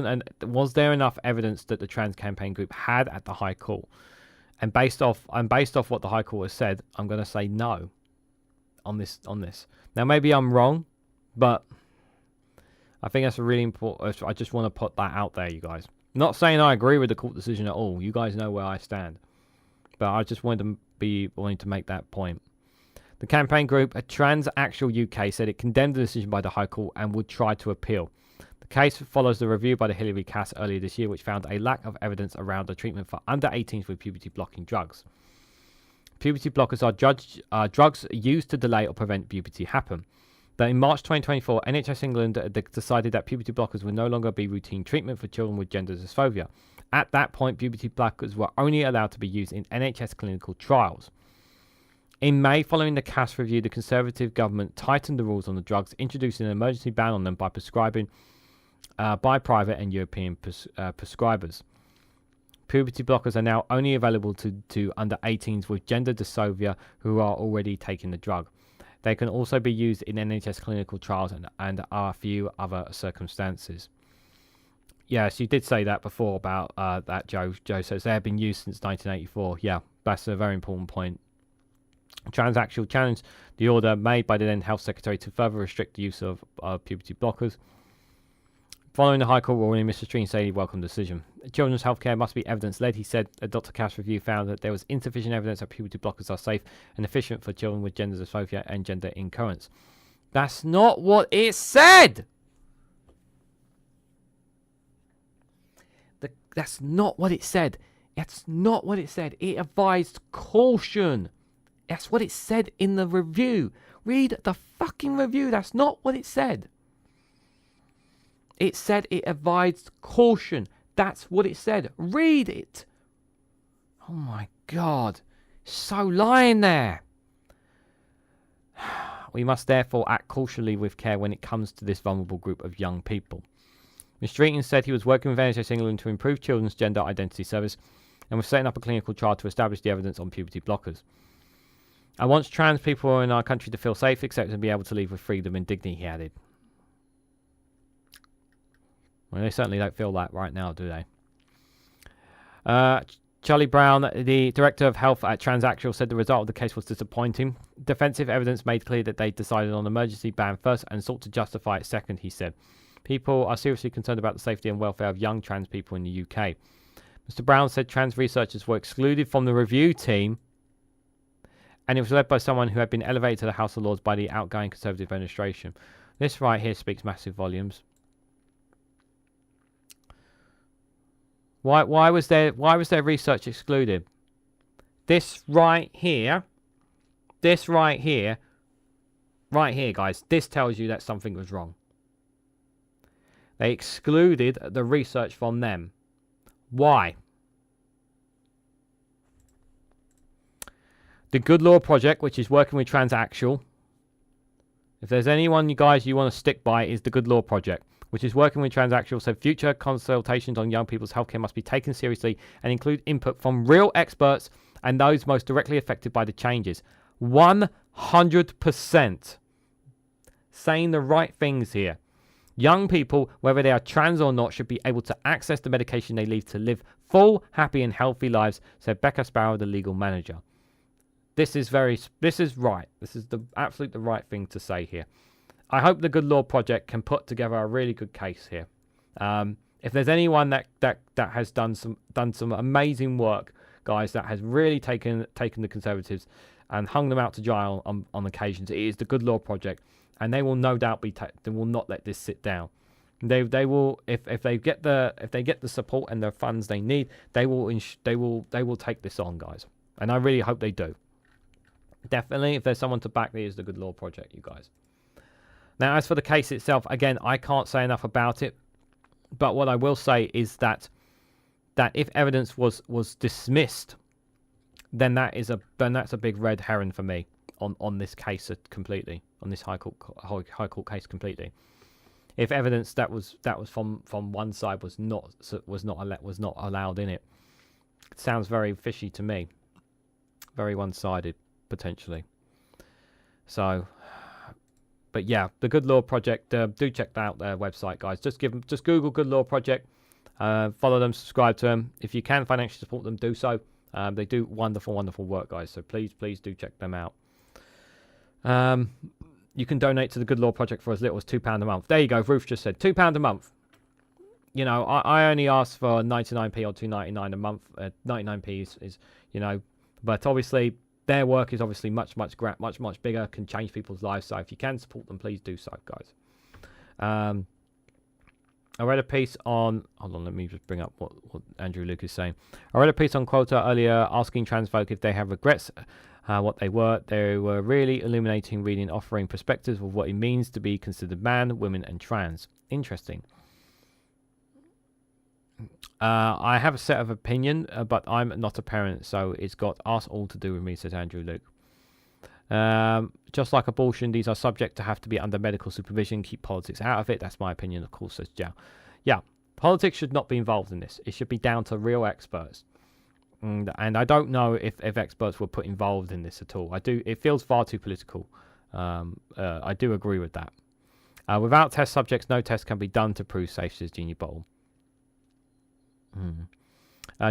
there enough evidence that the trans campaign group had at the High Court? And based off what the High Court has said, I'm going to say no on this. Now maybe I'm wrong, but I think that's a really important. I just want to put that out there, you guys. Not saying I agree with the court decision at all. You guys know where I stand, but I just wanted to make that point. The campaign group Transactual UK said it condemned the decision by the High Court and would try to appeal. The case follows the review by the Hilary Cass earlier this year, which found a lack of evidence around the treatment for under 18s with puberty-blocking drugs. Puberty blockers are drugs used to delay or prevent puberty happen. That in March 2024, NHS England decided that puberty blockers would no longer be routine treatment for children with gender dysphoria. At that point, puberty blockers were only allowed to be used in NHS clinical trials. In May, following the Cass review, the Conservative government tightened the rules on the drugs, introducing an emergency ban on them by prescribing by private and European prescribers. Puberty blockers are now only available to under 18s with gender dysphoria who are already taking the drug. They can also be used in NHS clinical trials and are a few other circumstances. Yes, you did say that before about that, Joe. Joe says they have been used since 1984. Yeah, that's a very important point. Transactual challenged the order made by the then Health Secretary to further restrict the use of puberty blockers. Following the High Court ruling, Mr. Streeton said he welcomed the decision. Children's healthcare must be evidence-led. He said a Dr. Cass review found that there was insufficient evidence that puberty blockers are safe and efficient for children with gender dysphoria and gender incurrence. That's not what it said! That's not what it said. That's not what it said. It advised caution. That's what it said in the review. Read the fucking review. That's not what it said. It said it advised caution. That's what it said. Read it. Oh my God. So lying there. We must therefore act cautiously with care when it comes to this vulnerable group of young people. Mr. Streeton said he was working with NHS England to improve children's gender identity service and was setting up a clinical trial to establish the evidence on puberty blockers. I want trans people in our country to feel safe, accepted, and be able to leave with freedom and dignity, he added. Well, they certainly don't feel that right now, do they? Charlie Brown, the director of health at Transactional, said the result of the case was disappointing. Defensive evidence made clear that they decided on emergency ban first and sought to justify it second, he said. People are seriously concerned about the safety and welfare of young trans people in the UK. Mr. Brown said trans researchers were excluded from the review team, and it was led by someone who had been elevated to the House of Lords by the outgoing Conservative administration. This right here speaks massive volumes. Why was their research excluded? This right here, guys, this tells you that something was wrong. They excluded the research from them. Why? The Good Law Project, which is working with Transactional. If there's anyone, you guys, you want to stick by, is the Good Law Project, which is working with Transactional, said future consultations on young people's healthcare must be taken seriously and include input from real experts and those most directly affected by the changes. 100% saying the right things here. Young people, whether they are trans or not, should be able to access the medication they need to live full, happy and healthy lives, said Becca Sparrow, the legal manager. This is right. This is the right thing to say here. I hope the Good Law Project can put together a really good case here. If there's anyone that has done some amazing work, guys, that has really taken the Conservatives and hung them out to dry on occasions, it is the Good Law Project, and they will no doubt they will not let this sit down. They will, if they get the support and the funds they need, they will take this on, guys, and I really hope they do. Definitely, if there's someone to back, it is the Good Law Project, you guys. Now, as for the case itself, again, I can't say enough about it. But what I will say is that if evidence was dismissed, then that's a big red herring for me on this case completely, on this high court case completely. If evidence that was from one side was not allowed in it, it sounds very fishy to me, very one-sided potentially. So. But yeah, the Good Law Project, do check out their website, guys. Just Google Good Law Project, follow them, subscribe to them. If you can financially support them, do so. They do wonderful, wonderful work, guys. So please do check them out. You can donate to the Good Law Project for as little as £2 a month. There you go. Ruth just said £2 a month. You know, I only ask for 99p or $2.99 a month. 99p is but obviously. Their work is obviously much bigger, can change people's lives. So if you can support them, please do so, guys. I read a piece on... Hold on, let me just bring up what Andrew Luke is saying. I read a piece on Quota earlier asking trans folk if they have regrets, what they were. They were really illuminating reading, offering perspectives of what it means to be considered man, women and trans. Interesting. I have a set of opinion, but I'm not a parent, so it's got us all to do with me, says Andrew Luke. Just like abortion, these are subject to have to be under medical supervision. Keep politics out of it. That's my opinion, of course, says Jow. Yeah, politics should not be involved in this. It should be down to real experts. And I don't know if experts were put involved in this at all. It feels far too political. I do agree with that. Without test subjects, no test can be done to prove safe, says Jeannie Bowl.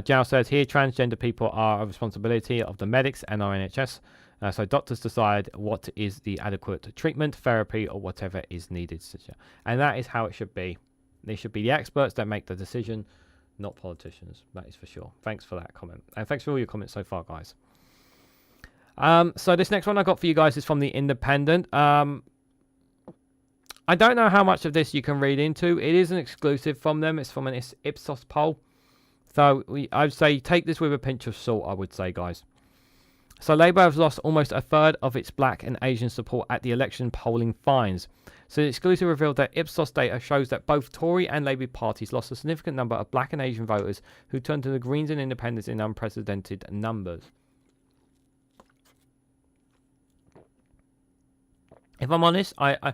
Jow says here transgender people are a responsibility of the medics and our NHS, so doctors decide what is the adequate treatment, therapy or whatever is needed, and that is how it should be. They should be the experts that make the decision, not politicians. That is for sure. Thanks for that comment, and thanks for all your comments so far, guys. So this next one I got for you guys is from The Independent. I don't know how much of this you can read into. It is an exclusive from them. It's from an Ipsos poll. So I'd say take this with a pinch of salt, I would say, guys. So Labour has lost almost a third of its black and Asian support at the election polling finds. So the exclusive revealed that Ipsos data shows that both Tory and Labour parties lost a significant number of black and Asian voters who turned to the Greens and Independents in unprecedented numbers. If I'm honest, I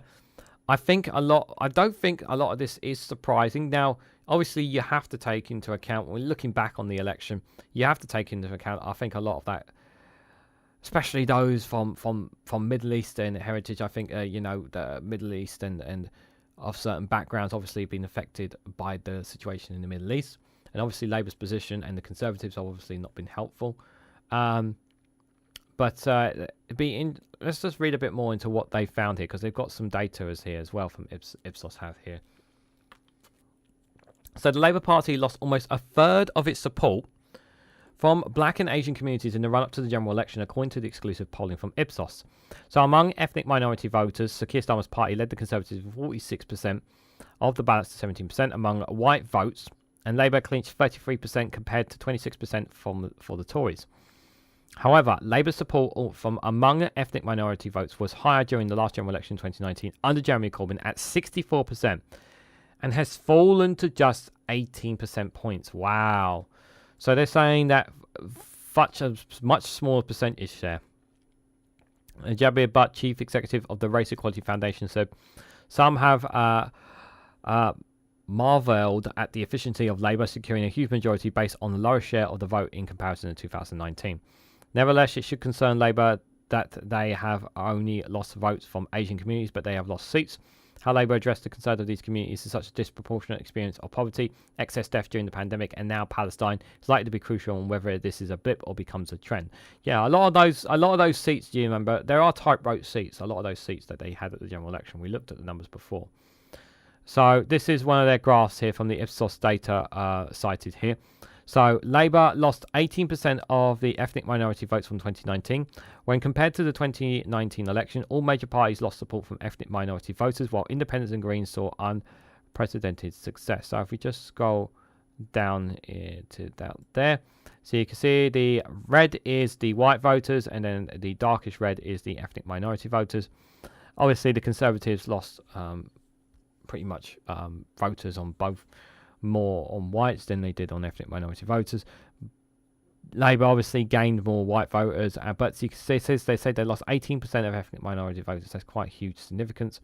don't think a lot of this is surprising. Now, obviously, you have to take into account, when looking back on the election, you have to take into account, I think, a lot of that especially those from Middle Eastern heritage. I think the Middle East and of certain backgrounds obviously been affected by the situation in the Middle East, and obviously Labour's position and the Conservatives have obviously not been helpful. But let's just read a bit more into what they found here, because they've got some data here as well from Ipsos have here. So the Labour Party lost almost a third of its support from black and Asian communities in the run-up to the general election, according to the exclusive polling from Ipsos. So among ethnic minority voters, Sir Keir Starmer's party led the Conservatives with 46% of the ballots to 17%. Among white votes, and Labour clinched 33% compared to 26% for the Tories. However, Labour's support from among ethnic minority votes was higher during the last general election in 2019 under Jeremy Corbyn at 64%, and has fallen to just 18% points. Wow. So they're saying that such a much smaller percentage there. Jabir Butt, chief executive of the Race Equality Foundation, said some have marvelled at the efficiency of Labour securing a huge majority based on the lower share of the vote in comparison to 2019. Nevertheless, it should concern Labour that they have only lost votes from Asian communities, but they have lost seats. How Labour addressed the concern of these communities is such a disproportionate experience of poverty, excess death during the pandemic, and now Palestine is likely to be crucial on whether this is a blip or becomes a trend. Yeah, a lot of those seats. Do you remember? There are type-vote seats. A lot of those seats that they had at the general election. We looked at the numbers before. So this is one of their graphs here from the Ipsos data cited here. So Labour lost 18% of the ethnic minority votes from 2019. When compared to the 2019 election, all major parties lost support from ethnic minority voters, while Independents and Greens saw unprecedented success. So if we just scroll down to down there, so you can see the red is the white voters, and then the darkish red is the ethnic minority voters. Obviously, the Conservatives lost pretty much voters on both, more on whites than they did on ethnic minority voters. Labour obviously gained more white voters, but you can see, they say they lost 18% of ethnic minority voters. That's quite huge significance.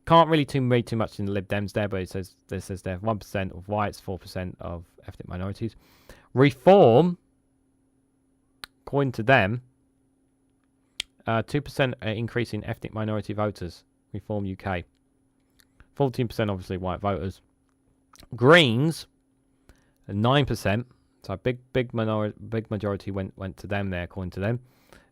Can't really read too much in the Lib Dems there, but it says they have 1% of whites, 4% of ethnic minorities. Reform, according to them, 2% increase in ethnic minority voters. Reform UK, 14% obviously white voters. Greens, 9%. So big majority went to them there, according to them.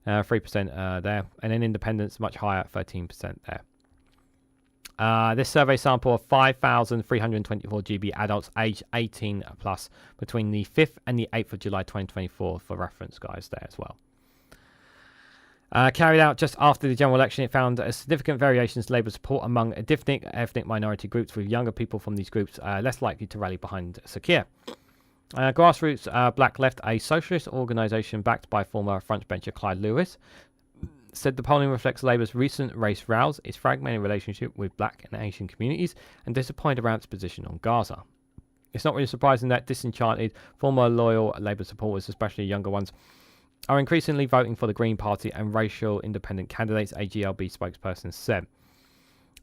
3% there, and then Independents much higher, 13% there. This survey sample of 5,324 GB adults aged 18 plus between the 5th and the 8th of July 2024 for reference, guys, there as well. Carried out just after the general election, it found significant variations in Labour support among different ethnic minority groups, with younger people from these groups less likely to rally behind Sir Keir. Grassroots Black Left, a socialist organisation backed by former frontbencher Clyde Lewis, said the polling reflects Labour's recent race rows, its fragmented relationship with black and Asian communities, and disappointed around its position on Gaza. It's not really surprising that disenchanted former loyal Labour supporters, especially younger ones, are increasingly voting for the Green Party and racial independent candidates, a GLB spokesperson said.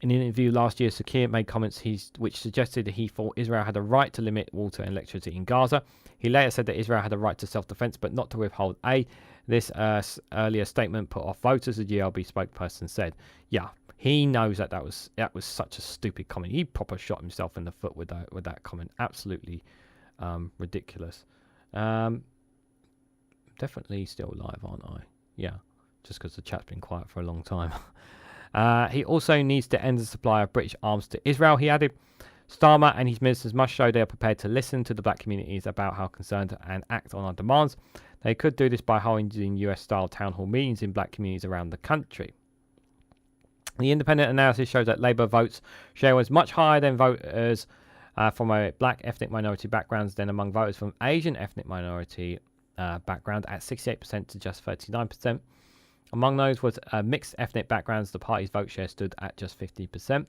In an interview last year, Sir Keir made comments which suggested that he thought Israel had a right to limit water and electricity in Gaza. He later said that Israel had a right to self-defense, but not to withhold aid. This earlier statement put off voters, the GLB spokesperson said. Yeah, he knows that was such a stupid comment. He proper shot himself in the foot with that comment. Absolutely ridiculous. Definitely still live, aren't I? Yeah, just because the chat's been quiet for a long time. He also needs to end the supply of British arms to Israel, he added. Starmer and his ministers must show they are prepared to listen to the black communities about how concerned and act on our demands. They could do this by holding US-style town hall meetings in black communities around the country. The independent analysis shows that Labour votes share was much higher than voters from a black ethnic minority backgrounds than among voters from Asian ethnic minority background at 68% to just 39%. Among those was mixed ethnic backgrounds. The party's vote share stood at just 50%.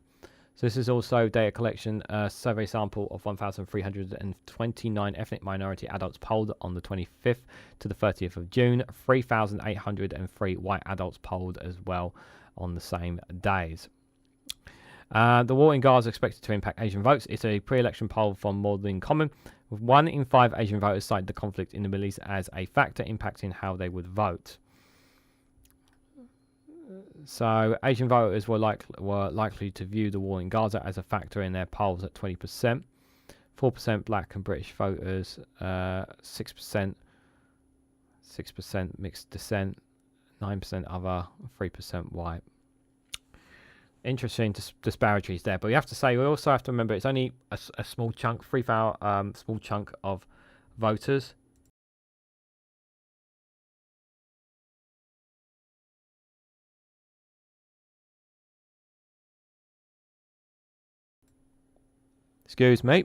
So this is also data collection, survey sample of 1,329 ethnic minority adults polled on the 25th to the 30th of June. 3,803 white adults polled as well on the same days. The war in Gaza is expected to impact Asian votes. It's a pre-election poll from More Than Common, with 1 in 5 Asian voters cited the conflict in the Middle East as a factor impacting how they would vote. So Asian voters were likely to view the war in Gaza as a factor in their polls at 20%. 4% black and British voters, 6% mixed descent, 9% other, 3% white. Interesting disparities there, but we have to say, we also have to remember it's only a small chunk, small chunk of voters. Excuse me.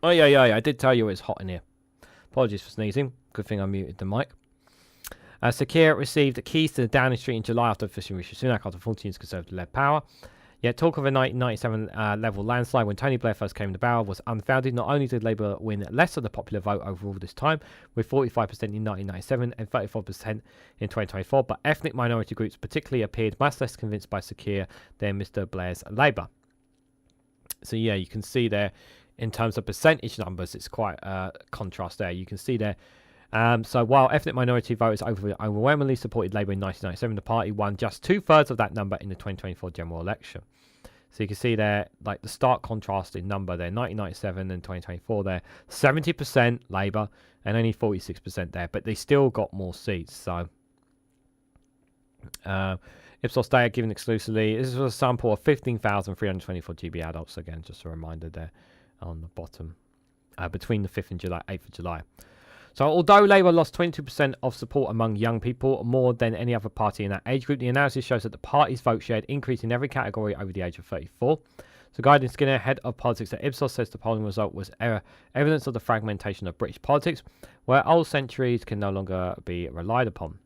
Oh yeah, I did tell you it's hot in here. Apologies for sneezing. Good thing I muted the mic. SefChol received keys to the Downing Street in July after officially Rishi Sunak after 14 years Conservative-led power. Yet talk of a 1997 level landslide when Tony Blair first came to power was unfounded. Not only did Labour win less of the popular vote overall this time, with 45% in 1997 and 34% in 2024, but ethnic minority groups particularly appeared much less convinced by SefChol than Mr Blair's Labour. So yeah, you can see there, in terms of percentage numbers, it's quite a contrast there. You can see there. So while ethnic minority voters overwhelmingly supported Labour in 1997, the party won just 2/3 of that number in the 2024 general election. So you can see there, like the stark contrast in number there, 1997 and 2024 there, 70% Labour and only 46% there, but they still got more seats. So Ipsos data given exclusively. This was a sample of 15,324 GB adults. Again, just a reminder there on the bottom, between the 5th and 8th of July. So although Labour lost 22% of support among young people, more than any other party in that age group, the analysis shows that the party's vote share increased in every category over the age of 34. So Guardian Skinner, head of politics at Ipsos, says the polling result was evidence of the fragmentation of British politics, where old centuries can no longer be relied upon.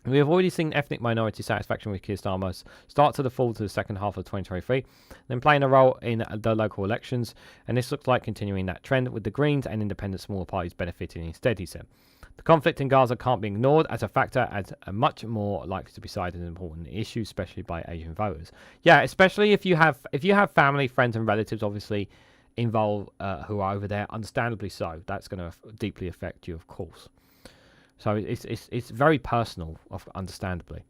We have already seen ethnic minority satisfaction with Keir Starmer's start to the fall to the second half of 2023, then playing a role in the local elections, and this looks like continuing that trend, with the Greens and independent smaller parties benefiting instead, he said. The conflict in Gaza can't be ignored as a factor, as a much more likely to be cited as an important issue, especially by Asian voters. Yeah, especially if you have family, friends, and relatives obviously involved who are over there, understandably so. That's going to deeply affect you, of course. So it's very personal, understandably.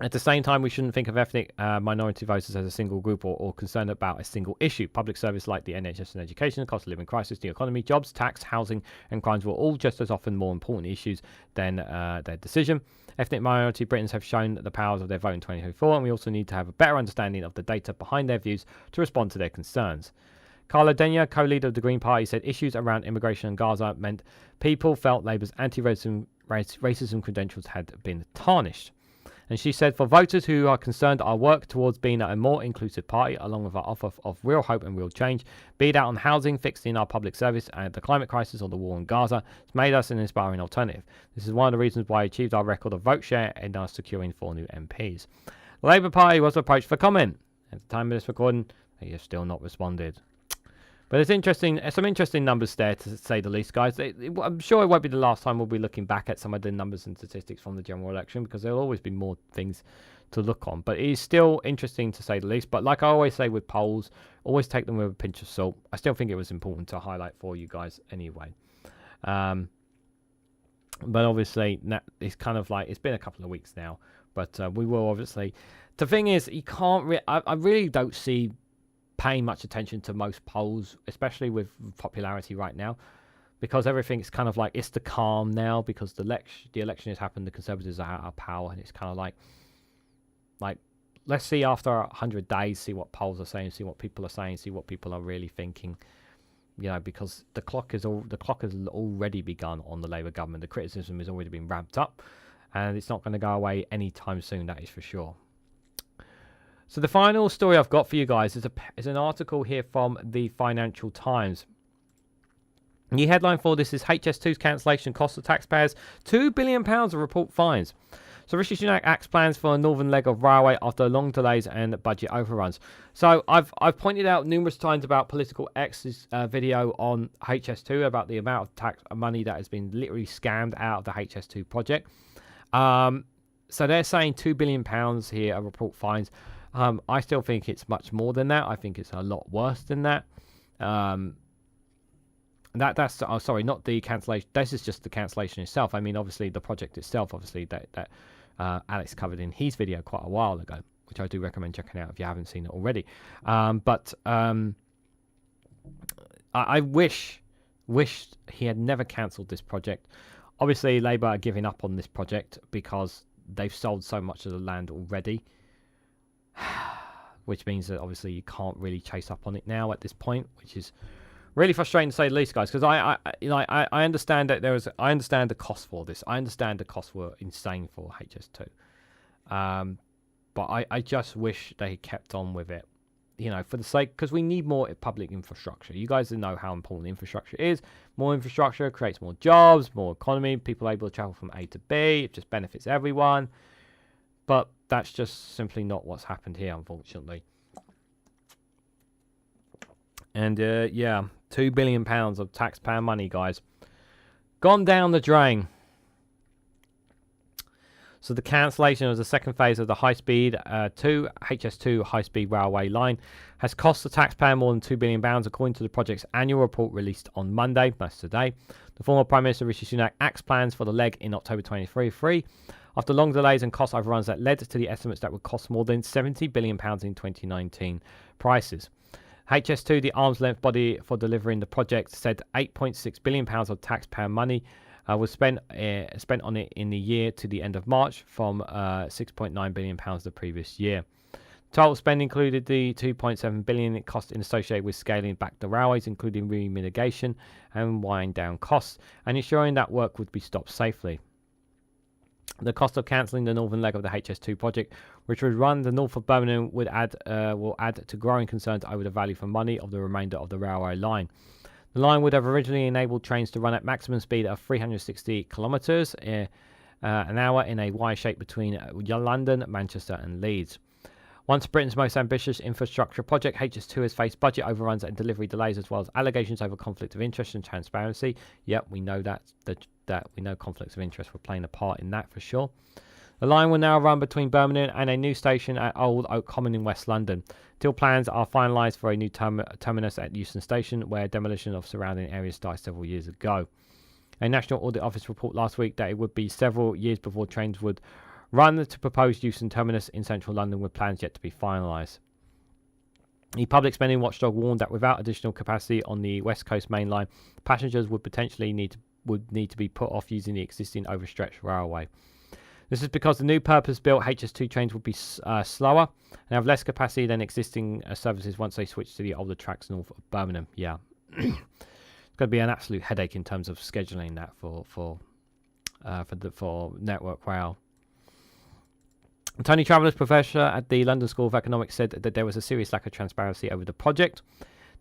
At the same time, we shouldn't think of ethnic minority voters as a single group or concerned about a single issue. Public service like the NHS and education, cost of living crisis, the economy, jobs, tax, housing, and crimes were all just as often more important issues than their decision. Ethnic minority Britons have shown the powers of their vote in 2024, and we also need to have a better understanding of the data behind their views to respond to their concerns. Carla Denyer, co-leader of the Green Party, said issues around immigration and Gaza meant people felt Labour's anti-racism credentials had been tarnished. And she said, for voters who are concerned, our work towards being a more inclusive party, along with our offer of real hope and real change, be it out on housing, fixing our public service, and the climate crisis or the war in Gaza, has made us an inspiring alternative. This is one of the reasons why I achieved our record of vote share and are securing 4 new MPs. The Labour Party was approached for comment. At the time of this recording, they have still not responded. But it's interesting, some interesting numbers there, to say the least, guys. I'm sure it won't be the last time we'll be looking back at some of the numbers and statistics from the general election, because there'll always be more things to look on. But it is still interesting, to say the least. But like I always say with polls, always take them with a pinch of salt. I still think it was important to highlight for you guys anyway. But obviously, it's kind of like, it's been a couple of weeks now. But we will obviously... The thing is, you can't... I really don't see paying much attention to most polls, especially with popularity right now, because everything's kind of like, it's the calm now, because the election has happened, the Conservatives are out of power, and it's kind of like let's see after 100 days, see what polls are saying, see what people are saying, see what people are really thinking, because the clock has already begun on the Labour government. The criticism has already been ramped up, and it's not going to go away anytime soon, that is for sure. So the final story I've got for you guys is an article here from the Financial Times. The headline for this is HS2's cancellation costs the taxpayers £2 billion of report fines. So Rishi Sunak acts plans for a northern leg of railway after long delays and budget overruns. So I've pointed out numerous times about Political X's video on HS2, about the amount of tax money that has been literally scammed out of the HS2 project. So they're saying £2 billion here of report fines. I still think it's much more than that. I think it's a lot worse than that. Sorry, not the cancellation. This is just the cancellation itself. I mean, obviously the project itself, obviously that Alex covered in his video quite a while ago, which I do recommend checking out if you haven't seen it already. I wish he had never cancelled this project. Obviously, Labour are giving up on this project because they've sold so much of the land already, which means that obviously you can't really chase up on it now at this point, which is really frustrating to say the least, guys. Because I understand that I understand the cost for this. I understand the costs were insane for HS2, but I just wish they kept on with it. For the sake, because we need more public infrastructure. You guys know how important infrastructure is. More infrastructure creates more jobs, more economy, people able to travel from A to B. It just benefits everyone. But that's just simply not what's happened here, unfortunately. And yeah, £2 billion of taxpayer money, guys, gone down the drain. So the cancellation of the second phase of the HS2 high-speed railway line has cost the taxpayer more than £2 billion, according to the project's annual report released on Monday, that's today. The former Prime Minister Rishi Sunak axed plans for the leg in October 2023 after long delays and cost overruns that led to the estimates that would cost more than £70 billion in 2019 prices. HS2, the arm's length body for delivering the project, said £8.6 billion of taxpayer money was spent on it in the year to the end of March from £6.9 billion the previous year. Total spend included the £2.7 billion it cost associated with scaling back the railways, including remediation and wind down costs, and ensuring that work would be stopped safely. The cost of cancelling the northern leg of the HS2 project, which would run the north of Birmingham, will add to growing concerns over the value for money of the remainder of the railway line. The line would have originally enabled trains to run at maximum speed of 360 kilometres an hour in a Y shape between London, Manchester and Leeds. Once Britain's most ambitious infrastructure project, HS2 has faced budget overruns and delivery delays, as well as allegations over conflict of interest and transparency. Yep, we know that we know conflicts of interest were playing a part in that for sure. The line will now run between Birmingham and a new station at Old Oak Common in West London, till plans are finalised for a new terminus at Euston Station, where demolition of surrounding areas started several years ago. A National Audit Office report last week that it would be several years before trains would run to proposed Euston terminus in central London, with plans yet to be finalised. The public spending watchdog warned that without additional capacity on the West Coast main line, passengers would potentially need to be put off using the existing overstretched railway. This is because the new purpose-built HS2 trains would be slower and have less capacity than existing services once they switch to the older tracks north of Birmingham. Yeah, it's going to be an absolute headache in terms of scheduling that for Network Rail. Tony Travellers, professor at the London School of Economics, said that there was a serious lack of transparency over the project.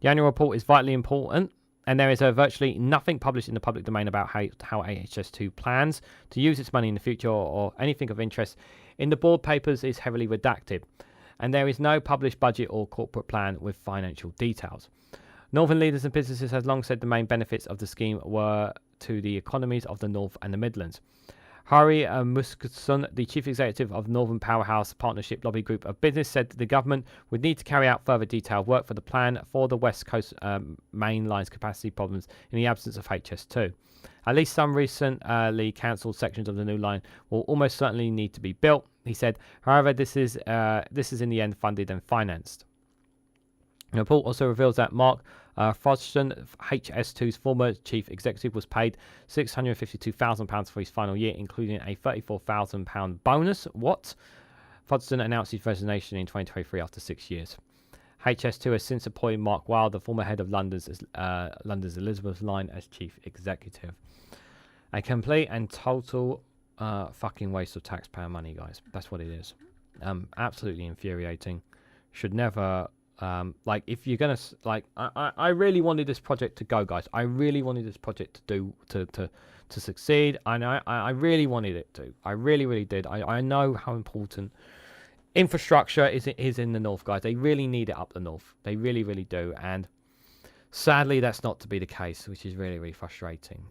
The annual report is vitally important, and there is virtually nothing published in the public domain about how HS2 plans to use its money in the future, or anything of interest in the board papers is heavily redacted, and there is no published budget or corporate plan with financial details. Northern leaders and businesses have long said the main benefits of the scheme were to the economies of the North and the Midlands. Hari Muskson, the chief executive of Northern Powerhouse Partnership Lobby Group of Business, said that the government would need to carry out further detailed work for the plan for the West Coast main line's capacity problems in the absence of HS2. At least some recently cancelled sections of the new line will almost certainly need to be built, he said. However, this is in the end funded and financed. The report also reveals that Mark Foston, HS2's former chief executive, was paid £652,000 for his final year, including a £34,000 bonus. What? Foston announced his resignation in 2023 after 6 years. HS2 has since appointed Mark Wilde, the former head of London's Elizabeth line, as chief executive. A complete and total fucking waste of taxpayer money, guys. That's what it is. Absolutely infuriating. Should never... if you're gonna I really wanted this project to go, guys. I really wanted this project to succeed. I really wanted it to. I really did. I know how important infrastructure is in the north, guys. They really need it up the north. They really do. And sadly, that's not to be the case, which is really frustrating.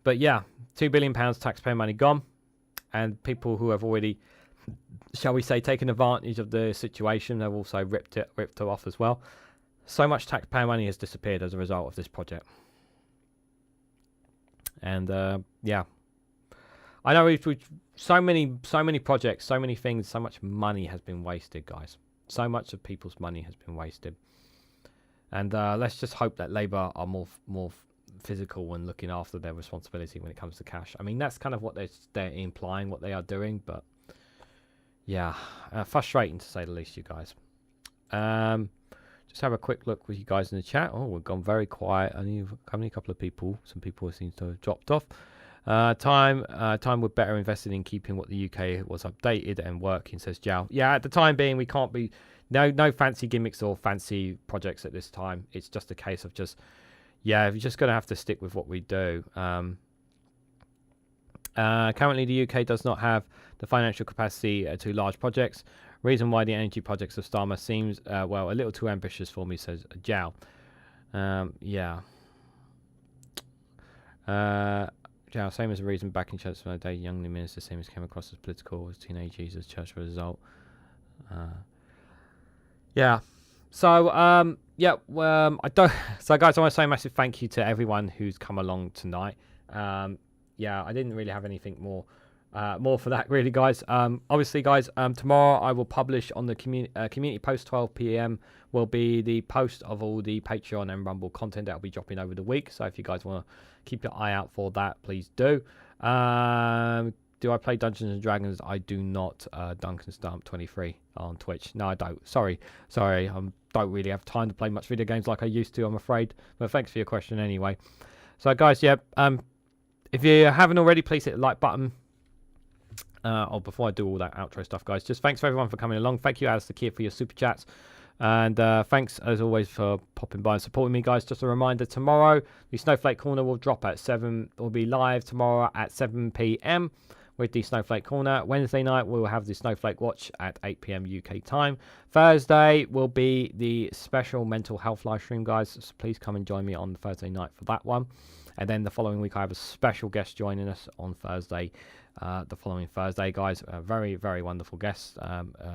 But yeah, £2 billion taxpayer money gone, and people who have already, shall we say, taken advantage of the situation, they've also ripped it off as well. So much taxpayer money has disappeared as a result of this project. And yeah, I know we've so many projects, so many things, so much money has been wasted, guys. So much of people's money has been wasted. And let's just hope that Labour are more physical when looking after their responsibility when it comes to cash. I mean, that's kind of what they're implying, what they are doing. But yeah, frustrating to say the least, you guys. Just have a quick look with you guys in the chat. Oh, we've gone very quiet. Only a couple of people. Some people seem to have dropped off. Time we're better invested in keeping what the UK was updated and working, says Jow. Yeah, at the time being, we can't be no fancy gimmicks or fancy projects at this time. It's just a case of you're just going to have to stick with what we do. Currently, the UK does not have the financial capacity to large projects. Reason why the energy projects of Starmer seems, a little too ambitious for me, says Jow. Yeah. Jow, same as the reason back in church for the day, young minister seems came across as political as teenage Jesus church result. Yeah. So, I don't. So, guys, I want to say a massive thank you to everyone who's come along tonight. Yeah, I didn't really have anything more for that, really, guys. Obviously, guys, tomorrow I will publish on the community post 12 p.m. will be the post of all the Patreon and Rumble content that will be dropping over the week. So if you guys want to keep your eye out for that, please do. Do I play Dungeons and Dragons? I do not. Duncan Stump 23 on Twitch. No, I don't. Sorry. I don't really have time to play much video games like I used to, I'm afraid. But thanks for your question anyway. So, guys, yeah. If you haven't already, please hit the like button. Before I do all that outro stuff, guys, just thanks for everyone for coming along. Thank you, Alistair Keir, for your super chats. And thanks, as always, for popping by and supporting me, guys. Just a reminder, tomorrow, the Snowflake Corner will drop at 7. We'll be live tomorrow at 7 p.m. with the Snowflake Corner. Wednesday night, we'll have the Snowflake Watch at 8 p.m. UK time. Thursday will be the special mental health live stream, guys. So please come and join me on Thursday night for that one. And then the following week, I have a special guest joining us on Thursday. The following Thursday, guys, a very, very wonderful guest.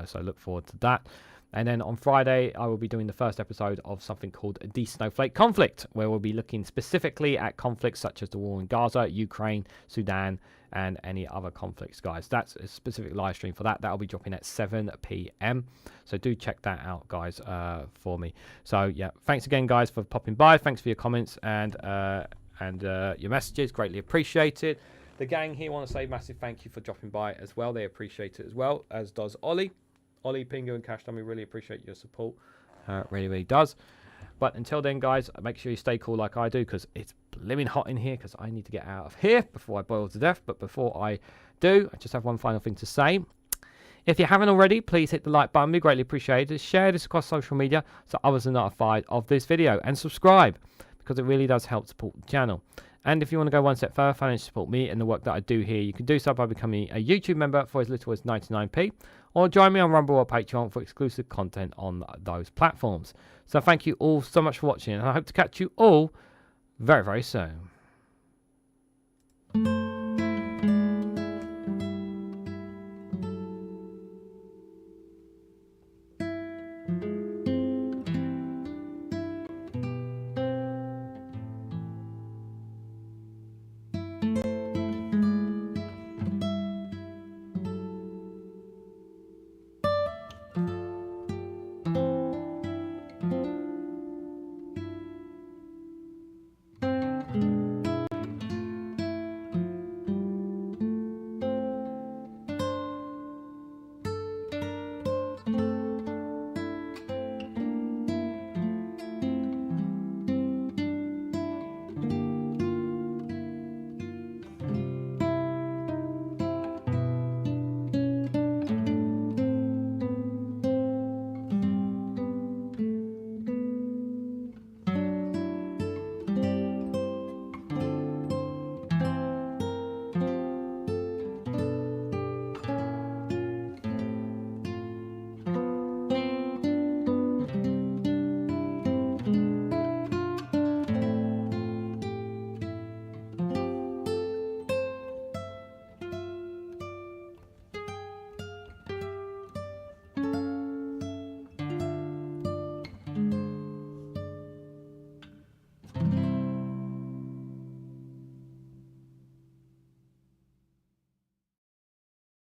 So look forward to that. And then on Friday, I will be doing the first episode of something called The Snowflake Conflict, where we'll be looking specifically at conflicts such as the war in Gaza, Ukraine, Sudan, and any other conflicts, guys. That's a specific live stream for that. That'll be dropping at 7 p.m. So do check that out, guys, for me. So, yeah, thanks again, guys, for popping by. Thanks for your comments and your messages. Greatly appreciated. The gang here want to say massive thank you for dropping by as well. They appreciate it as well, as does Ollie. Ollie, Pingu, and Cash Dummy really appreciate your support. Really, really does. But until then, guys, make sure you stay cool like I do, because it's blimmin' hot in here, because I need to get out of here before I boil to death. But before I do, I just have one final thing to say. If you haven't already, please hit the like button. We greatly appreciate it. Share this across social media so others are notified of this video. And subscribe, because it really does help support the channel. And if you want to go one step further, financially support me and the work that I do here, you can do so by becoming a YouTube member for as little as 99p, or join me on Rumble or Patreon for exclusive content on those platforms. So thank you all so much for watching, and I hope to catch you all very, very soon.